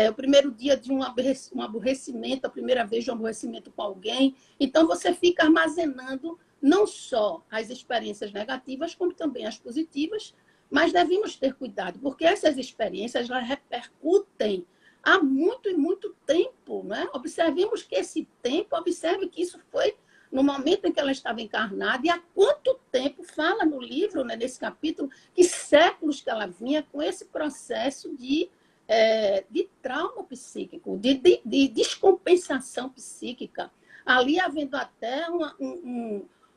o primeiro dia de um aborrecimento, a primeira vez de um aborrecimento com alguém. Então, você fica armazenando não só as experiências negativas, como também as positivas, mas devemos ter cuidado, porque essas experiências elas repercutem há muito e muito tempo, né? Observemos que esse tempo, observe que isso foi no momento em que ela estava encarnada, e há quanto tempo, fala no livro, né, nesse capítulo, que séculos que ela vinha com esse processo de trauma psíquico, de descompensação psíquica, ali havendo até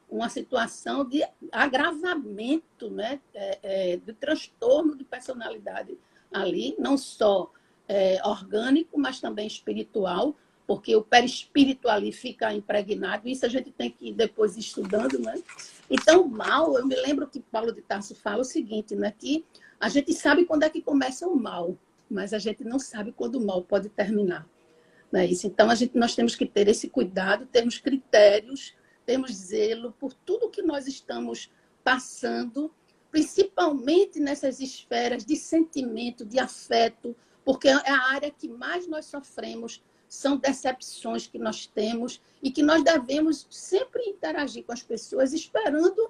uma situação de agravamento, né, do transtorno de personalidade ali, não só orgânico, mas também espiritual, porque o perispírito ali fica impregnado, isso a gente tem que ir depois estudando, né? Então, o mal, eu me lembro que Paulo de Tarso fala o seguinte, né, que a gente sabe quando é que começa o mal, mas a gente não sabe quando o mal pode terminar. Não é isso? Então, nós temos que ter esse cuidado, temos critérios, temos zelo por tudo que nós estamos passando, principalmente nessas esferas de sentimento, de afeto, porque é a área que mais nós sofremos, são decepções que nós temos e que nós devemos sempre interagir com as pessoas esperando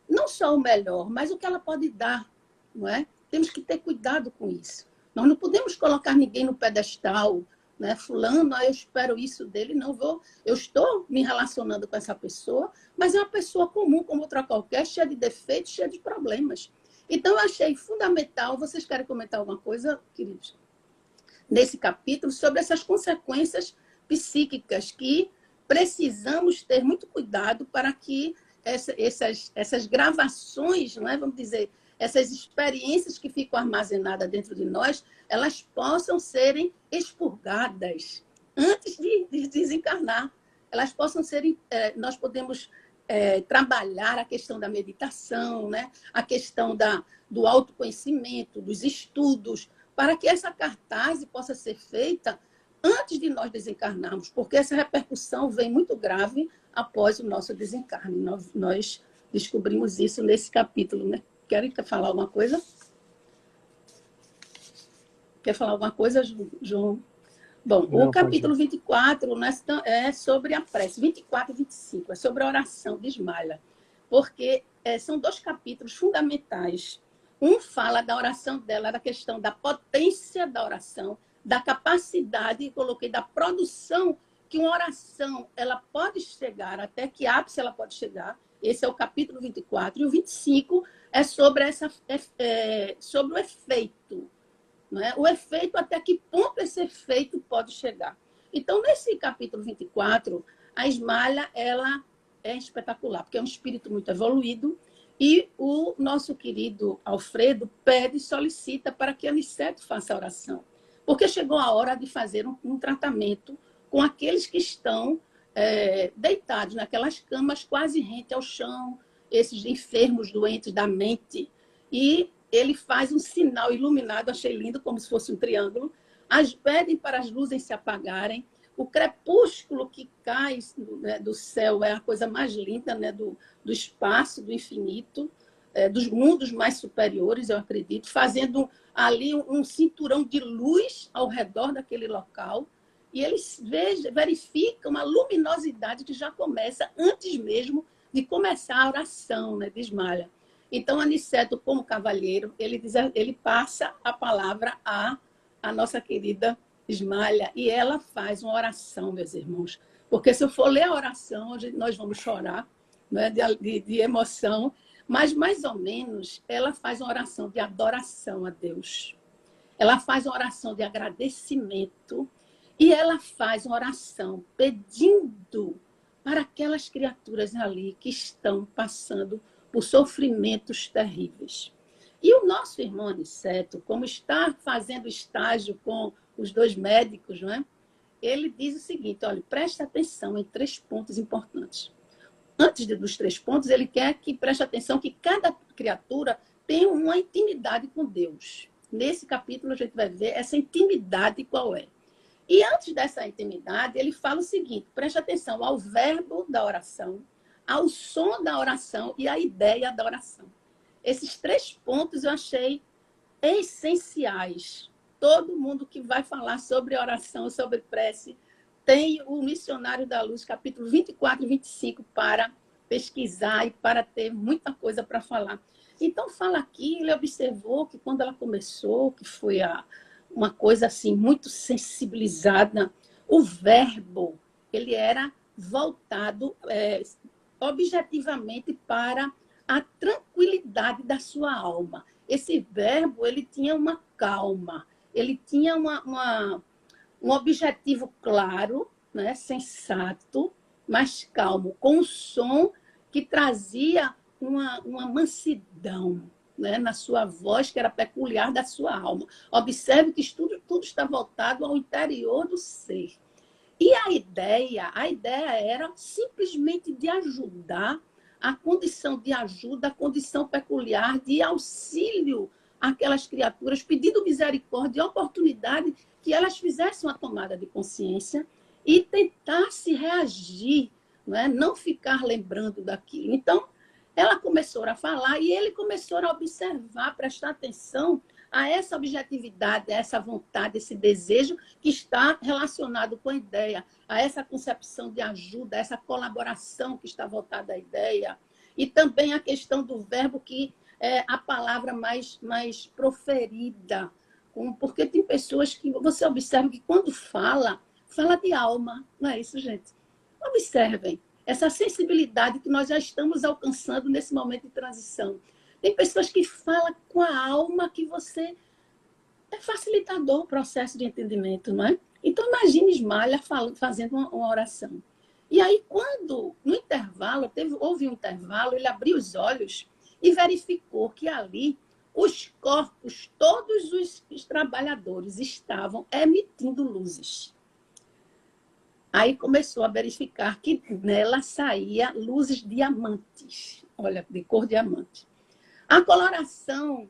não só o melhor, mas o que ela pode dar, não é? Temos que ter cuidado com isso. Nós não podemos colocar ninguém no pedestal, né? Fulano, eu espero isso dele, não vou. Eu estou me relacionando com essa pessoa, mas é uma pessoa comum, como outra qualquer, cheia de defeitos, cheia de problemas. Então, eu achei fundamental. Vocês querem comentar alguma coisa, queridos? Nesse capítulo, sobre essas consequências psíquicas que precisamos ter muito cuidado para que essas gravações, não é? Vamos dizer, essas experiências que ficam armazenadas dentro de nós, elas possam serem expurgadas antes de desencarnar. Elas possam ser, nós podemos trabalhar a questão da meditação, né? A questão do autoconhecimento, dos estudos, para que essa cartaz possa ser feita antes de nós desencarnarmos, porque essa repercussão vem muito grave após o nosso desencarne. Nós descobrimos isso nesse capítulo, né? Querem falar alguma coisa? Quer falar alguma coisa, João? Bom, não, o capítulo 24 é sobre a prece, 24 e 25, é sobre a oração de Ismaila, porque são dois capítulos fundamentais. Um fala da oração dela, da questão da potência da oração, da capacidade, coloquei, da produção que uma oração ela pode chegar, até que ápice ela pode chegar. Esse é o capítulo 24. E o 25 é sobre, sobre o efeito, não é? O efeito, até que ponto esse efeito pode chegar. Então, nesse capítulo 24, a Ismalha, ela é espetacular, porque é um espírito muito evoluído, e o nosso querido Alfredo pede e solicita para que Aniceto faça a oração, porque chegou a hora de fazer um tratamento com aqueles que estão deitados naquelas camas quase rente ao chão, esses enfermos doentes da mente, e ele faz um sinal iluminado, achei lindo, como se fosse um triângulo, pedem para as luzes se apagarem, o crepúsculo que cai, né, do céu é a coisa mais linda, né, do espaço, do infinito, dos mundos mais superiores, eu acredito, fazendo ali um cinturão de luz ao redor daquele local, e eles verificam a luminosidade que já começa antes mesmo de começar a oração, né, de Ismalha. Então, Aniceto, como cavalheiro, ele passa a palavra à nossa querida Ismalha, e ela faz uma oração, meus irmãos. Porque se eu for ler a oração, nós vamos chorar, né, de emoção, mas mais ou menos ela faz uma oração de adoração a Deus. Ela faz uma oração de agradecimento e ela faz uma oração pedindo para aquelas criaturas ali que estão passando por sofrimentos terríveis. E o nosso irmão Aniceto, como está fazendo estágio com os 2 médicos, não é? Ele diz o seguinte, olha, preste atenção em 3 pontos importantes. Antes dos 3 pontos, ele quer que preste atenção que cada criatura tem uma intimidade com Deus. Nesse capítulo a gente vai ver essa intimidade qual é. E antes dessa intimidade, ele fala o seguinte, preste atenção ao verbo da oração, ao som da oração e à ideia da oração. Esses 3 pontos eu achei essenciais. Todo mundo que vai falar sobre oração, sobre prece, tem o Missionário da Luz, capítulo 24 e 25, para pesquisar e para ter muita coisa para falar. Então, fala aqui, ele observou que quando ela começou, que foi uma coisa assim muito sensibilizada, o verbo, ele era voltado objetivamente para a tranquilidade da sua alma. Esse verbo, ele tinha uma calma, ele tinha um objetivo claro, né, sensato, mas calmo, com um som que trazia uma mansidão, né, na sua voz, que era peculiar da sua alma. Observe que tudo está voltado ao interior do ser. E a ideia era simplesmente de ajudar, a condição de ajuda, a condição peculiar de auxílio àquelas criaturas, pedindo misericórdia e oportunidade que elas fizessem uma tomada de consciência e tentassem reagir, não ficar lembrando daquilo. Então, ela começou a falar e ele começou a observar, prestar atenção a essa objetividade, a essa vontade, esse desejo que está relacionado com a ideia, a essa concepção de ajuda, a essa colaboração que está voltada à ideia. E também a questão do verbo, que é a palavra mais proferida. Porque tem pessoas que você observa que quando fala de alma. Não é isso, gente? Observem essa sensibilidade que nós já estamos alcançando nesse momento de transição. Tem pessoas que falam com a alma que você é facilitador o processo de entendimento, não é? Então, imagine Ismalha fazendo uma oração. E aí, quando, no intervalo, houve um intervalo, ele abriu os olhos e verificou que ali os corpos, todos os trabalhadores estavam emitindo luzes. Aí começou a verificar que nela saía luzes diamantes, olha, de cor diamante. A coloração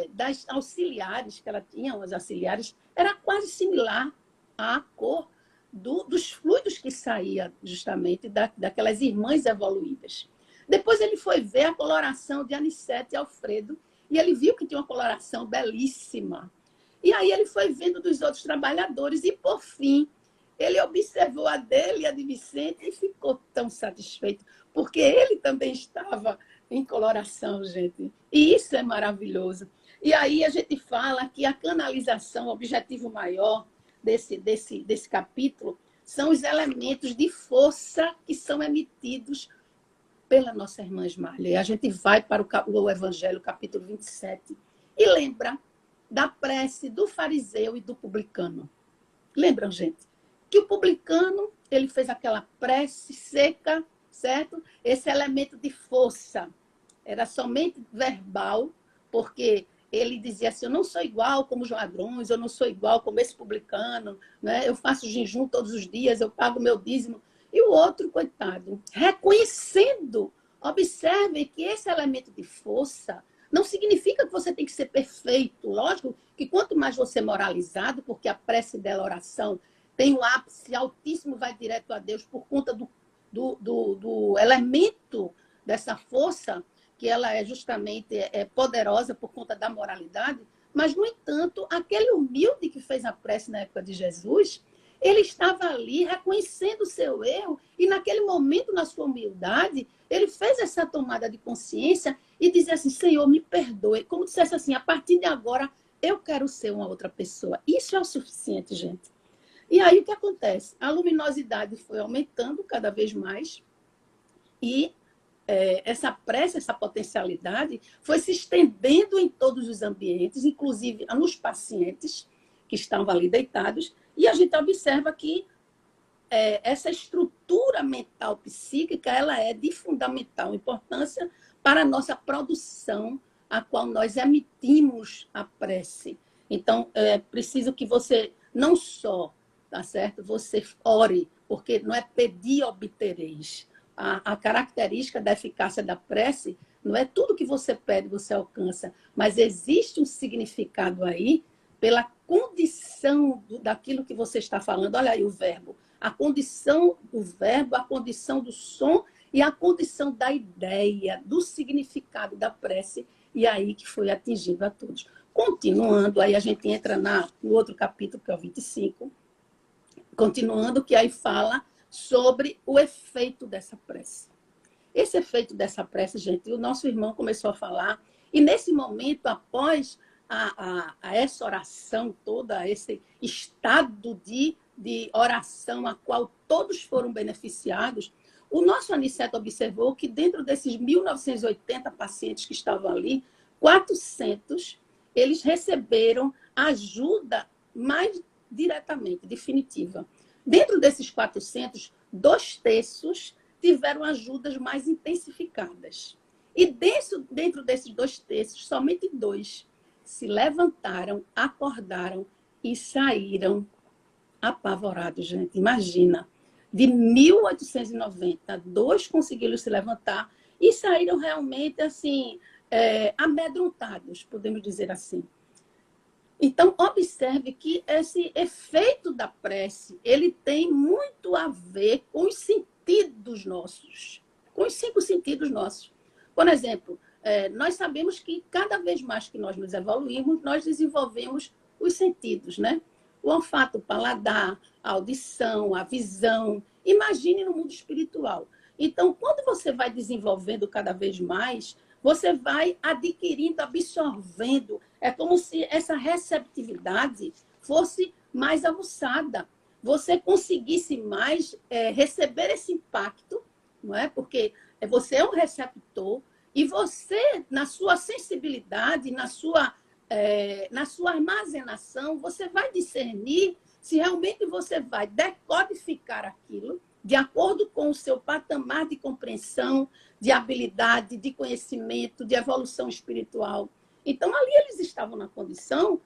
das auxiliares que ela tinha, as auxiliares, era quase similar à cor dos fluidos que saía justamente daquelas irmãs evoluídas. Depois ele foi ver a coloração de Aniceto e Alfredo, e ele viu que tinha uma coloração belíssima. E aí ele foi vendo dos outros trabalhadores, e por fim, ele observou a dele e a de Vicente e ficou tão satisfeito, porque ele também estava em coloração, gente. E isso é maravilhoso. E aí a gente fala que a canalização, o objetivo maior desse capítulo, são os elementos de força que são emitidos pela nossa irmã Ismalha. E a gente vai para o Evangelho, capítulo 27, e lembra da prece do fariseu e do publicano. Lembram, gente? Que o publicano, ele fez aquela prece seca, certo? Esse elemento de força era somente verbal, porque ele dizia assim, eu não sou igual como os ladrões, eu não sou igual como esse publicano, né? Eu faço jejum todos os dias, eu pago meu dízimo. E o outro, coitado, reconhecendo, observe que esse elemento de força não significa que você tem que ser perfeito. Lógico que quanto mais você é moralizado, porque a prece dela, a oração, tem um ápice altíssimo, vai direto a Deus por conta do elemento dessa força, que ela é justamente poderosa por conta da moralidade, mas, no entanto, aquele humilde que fez a prece na época de Jesus, ele estava ali reconhecendo o seu erro e, naquele momento, na sua humildade, ele fez essa tomada de consciência e dizia assim, Senhor, me perdoe. Como dissesse assim, a partir de agora, eu quero ser uma outra pessoa. Isso é o suficiente, gente. E aí, o que acontece? A luminosidade foi aumentando cada vez mais e essa prece, essa potencialidade foi se estendendo em todos os ambientes, inclusive nos pacientes que estavam ali deitados, e a gente observa que essa estrutura mental psíquica ela é de fundamental importância para a nossa produção, a qual nós emitimos a prece. Então, é preciso que você não só, tá certo? Você ore, porque não é pedir obtereis. A característica da eficácia da prece não é tudo que você pede, você alcança, mas existe um significado aí pela condição daquilo que você está falando. Olha aí o verbo. A condição do verbo, a condição do som e a condição da ideia, do significado da prece, e aí que foi atingido a todos. Continuando, aí a gente entra no outro capítulo, que é o 25, continuando, que aí fala sobre o efeito dessa prece. Esse efeito dessa prece, gente, o nosso irmão começou a falar, e nesse momento, após essa oração toda, esse estado de oração a qual todos foram beneficiados, o nosso Aniceto observou que dentro desses 1.980 pacientes que estavam ali, 400, eles receberam ajuda mais diretamente, definitiva. Dentro desses 400, 2/3 tiveram ajudas mais intensificadas. E dentro desses 2/3, somente 2 se levantaram, acordaram e saíram apavorados, gente. Imagina, de 1.890, 2 conseguiram se levantar e saíram realmente assim, amedrontados, podemos dizer assim. Então, observe que esse efeito da prece, ele tem muito a ver com os sentidos nossos, com os 5 sentidos nossos. Por exemplo, nós sabemos que cada vez mais que nós nos evoluímos, nós desenvolvemos os sentidos, né? O olfato, o paladar, a audição, a visão. Imagine no mundo espiritual. Então, quando você vai desenvolvendo cada vez mais, você vai adquirindo, absorvendo. É como se essa receptividade fosse mais aguçada. Você conseguisse mais receber esse impacto, não é? Porque você é um receptor e você, na sua sensibilidade, na sua armazenação, você vai discernir se realmente você vai decodificar aquilo de acordo com o seu patamar de compreensão, de habilidade, de conhecimento, de evolução espiritual. Então, ali eles estavam na condição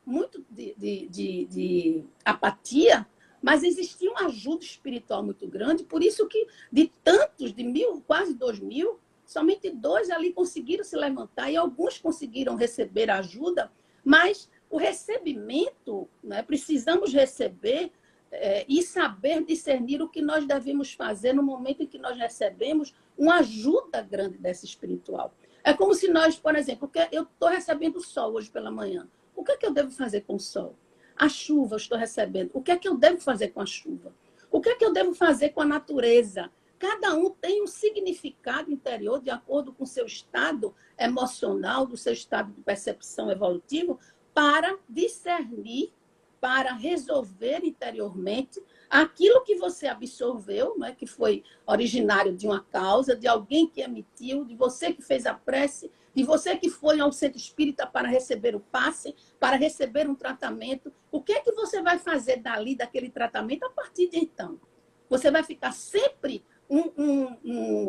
muito de apatia, mas existia uma ajuda espiritual muito grande, por isso que de tantos, de 1.000, quase 2.000, somente 2 ali conseguiram se levantar e alguns conseguiram receber ajuda, mas o recebimento, né, precisamos receber e saber discernir o que nós devemos fazer no momento em que nós recebemos uma ajuda grande dessa espiritual. É como se nós, por exemplo, eu estou recebendo o sol hoje pela manhã. O que é que eu devo fazer com o sol? A chuva eu estou recebendo. O que é que eu devo fazer com a chuva? O que é que eu devo fazer com a natureza? Cada um tem um significado interior de acordo com o seu estado emocional, do seu estado de percepção evolutivo, para discernir, para resolver interiormente aquilo que você absorveu, que foi originário de uma causa, de alguém que emitiu, de você que fez a prece, de você que foi ao centro espírita para receber o passe, para receber um tratamento. O que é que você vai fazer dali, daquele tratamento, a partir de então? Você vai ficar sempre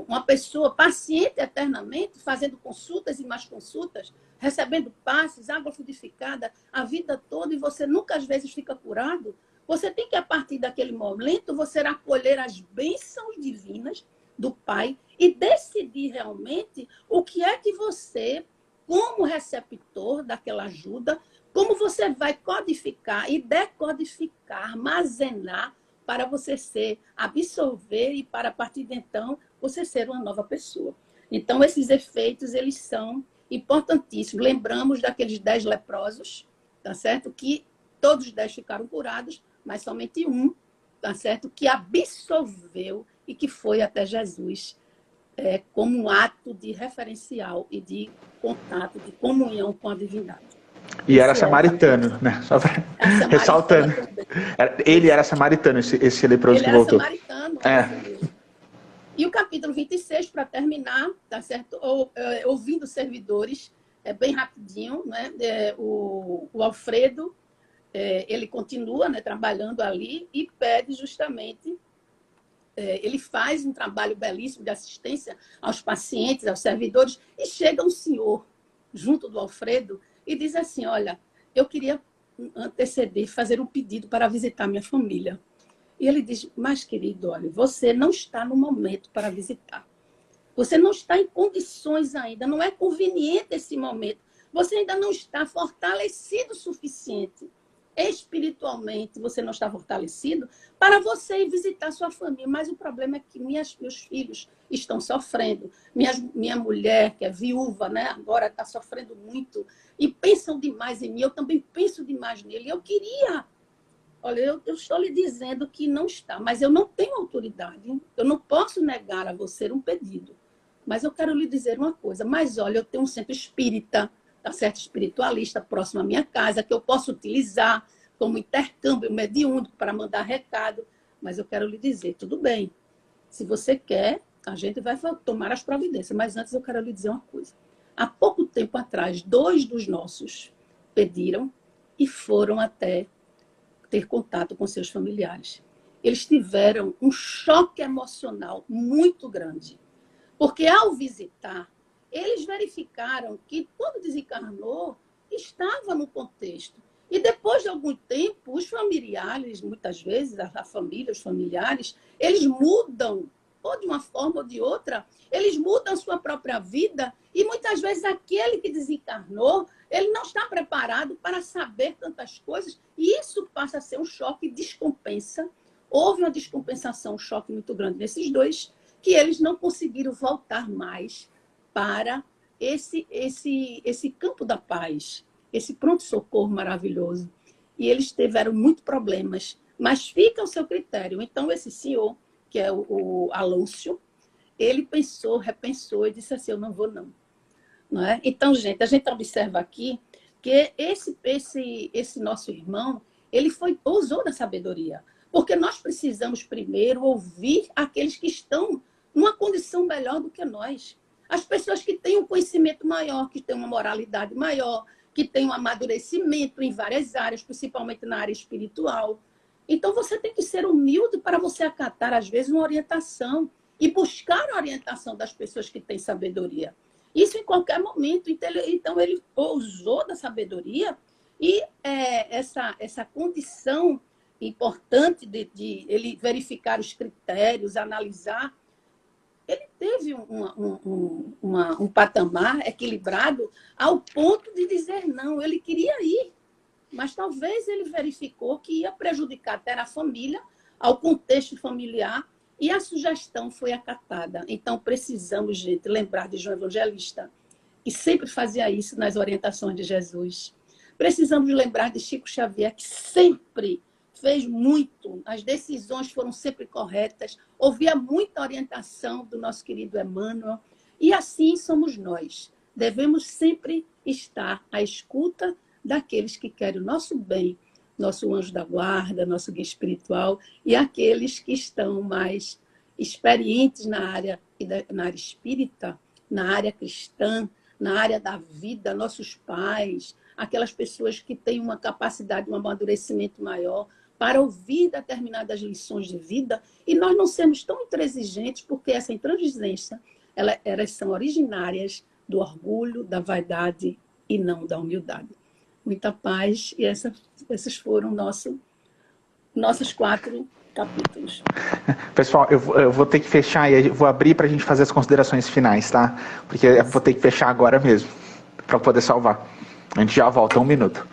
uma pessoa paciente eternamente, fazendo consultas e mais consultas, recebendo passes, água fluidificada a vida toda, e você nunca, às vezes, fica curado? Você tem que, a partir daquele momento, você acolher as bênçãos divinas do Pai e decidir realmente o que é que você, como receptor daquela ajuda, como você vai codificar e decodificar, armazenar, para você absorver e para, a partir de então, você ser uma nova pessoa. Então, esses efeitos, eles são importantíssimos. Lembramos daqueles 10 leprosos, tá certo? Que todos os 10 ficaram curados, mas somente um, tá certo? Que absorveu e que foi até Jesus, como um ato de referencial e de contato, de comunhão com a divindade. E era samaritano, né? Só para ressaltando. Ele era samaritano, esse leproso que voltou. Ele era samaritano. E o capítulo 26, para terminar, tá certo? Ouvindo servidores, bem rapidinho, né? O Alfredo, ele continua, né, trabalhando ali e pede justamente, ele faz um trabalho belíssimo de assistência aos pacientes, aos servidores, e chega um senhor junto do Alfredo e diz assim: olha, eu queria anteceder, fazer um pedido para visitar minha família. E ele diz: mas, querido, olha, você não está no momento para visitar. Você não está em condições ainda, não é conveniente esse momento. Você ainda não está fortalecido o suficiente. Espiritualmente, você não está fortalecido para você ir visitar sua família. Mas o problema é que meus filhos estão sofrendo. Minha mulher, que é viúva, né, agora está sofrendo muito. E pensam demais em mim, eu também penso demais nele. Eu queria... Olha, eu estou lhe dizendo que não está, mas eu não tenho autoridade. Eu não posso negar a você um pedido. Mas eu quero lhe dizer uma coisa. Mas, olha, eu tenho um centro espírita, tá certo? Espiritualista, próximo à minha casa, que eu posso utilizar como intercâmbio mediúnico para mandar recado. Mas eu quero lhe dizer, tudo bem. Se você quer, a gente vai tomar as providências. Mas antes eu quero lhe dizer uma coisa. Há pouco tempo atrás, 2 dos nossos pediram e foram até ter contato com seus familiares. Eles tiveram um choque emocional muito grande. Porque, ao visitar, eles verificaram que, quando desencarnou, estava no contexto. E, depois de algum tempo, os familiares, muitas vezes, a família, os familiares, eles mudam, ou de uma forma ou de outra, eles mudam sua própria vida, e, muitas vezes, aquele que desencarnou, ele não está preparado para saber tantas coisas, e isso passa a ser um choque e descompensa. Houve uma descompensação, um choque muito grande nesses 2, que eles não conseguiram voltar mais para esse campo da paz, esse pronto-socorro maravilhoso. E eles tiveram muitos problemas, mas fica ao seu critério. Então, esse senhor, que é o Alôncio, ele pensou, repensou e disse assim: eu não vou, não. Não é? Então, gente, a gente observa aqui que esse nosso irmão, ele usou da sabedoria. Porque nós precisamos primeiro ouvir aqueles que estão numa condição melhor do que nós. As pessoas que têm um conhecimento maior, que têm uma moralidade maior, que têm um amadurecimento em várias áreas, principalmente na área espiritual. Então, você tem que ser humilde para você acatar, às vezes, uma orientação e buscar a orientação das pessoas que têm sabedoria. Isso em qualquer momento. Então, ele usou da sabedoria e essa condição importante de ele verificar os critérios, analisar. Ele teve um patamar equilibrado ao ponto de dizer não. Ele queria ir, mas talvez ele verificou que ia prejudicar até a família, ao contexto familiar, e a sugestão foi acatada. Então, precisamos, gente, lembrar de João Evangelista, que sempre fazia isso nas orientações de Jesus. Precisamos lembrar de Chico Xavier, que sempre fez muito, as decisões foram sempre corretas, ouvia muita orientação do nosso querido Emmanuel, e assim somos nós. Devemos sempre estar à escuta daqueles que querem o nosso bem, nosso anjo da guarda, nosso guia espiritual, e aqueles que estão mais experientes na área espírita, na área cristã, na área da vida, nossos pais, aquelas pessoas que têm uma capacidade, um amadurecimento maior para ouvir determinadas lições de vida, e nós não sermos tão intransigentes, porque essa intransigência, elas são originárias do orgulho, da vaidade e não da humildade. Muita paz, e esses foram nossos 4 capítulos. Pessoal, eu vou ter que fechar e vou abrir para a gente fazer as considerações finais, tá? Porque eu vou ter que fechar agora mesmo, para poder salvar. A gente já volta 1 minuto.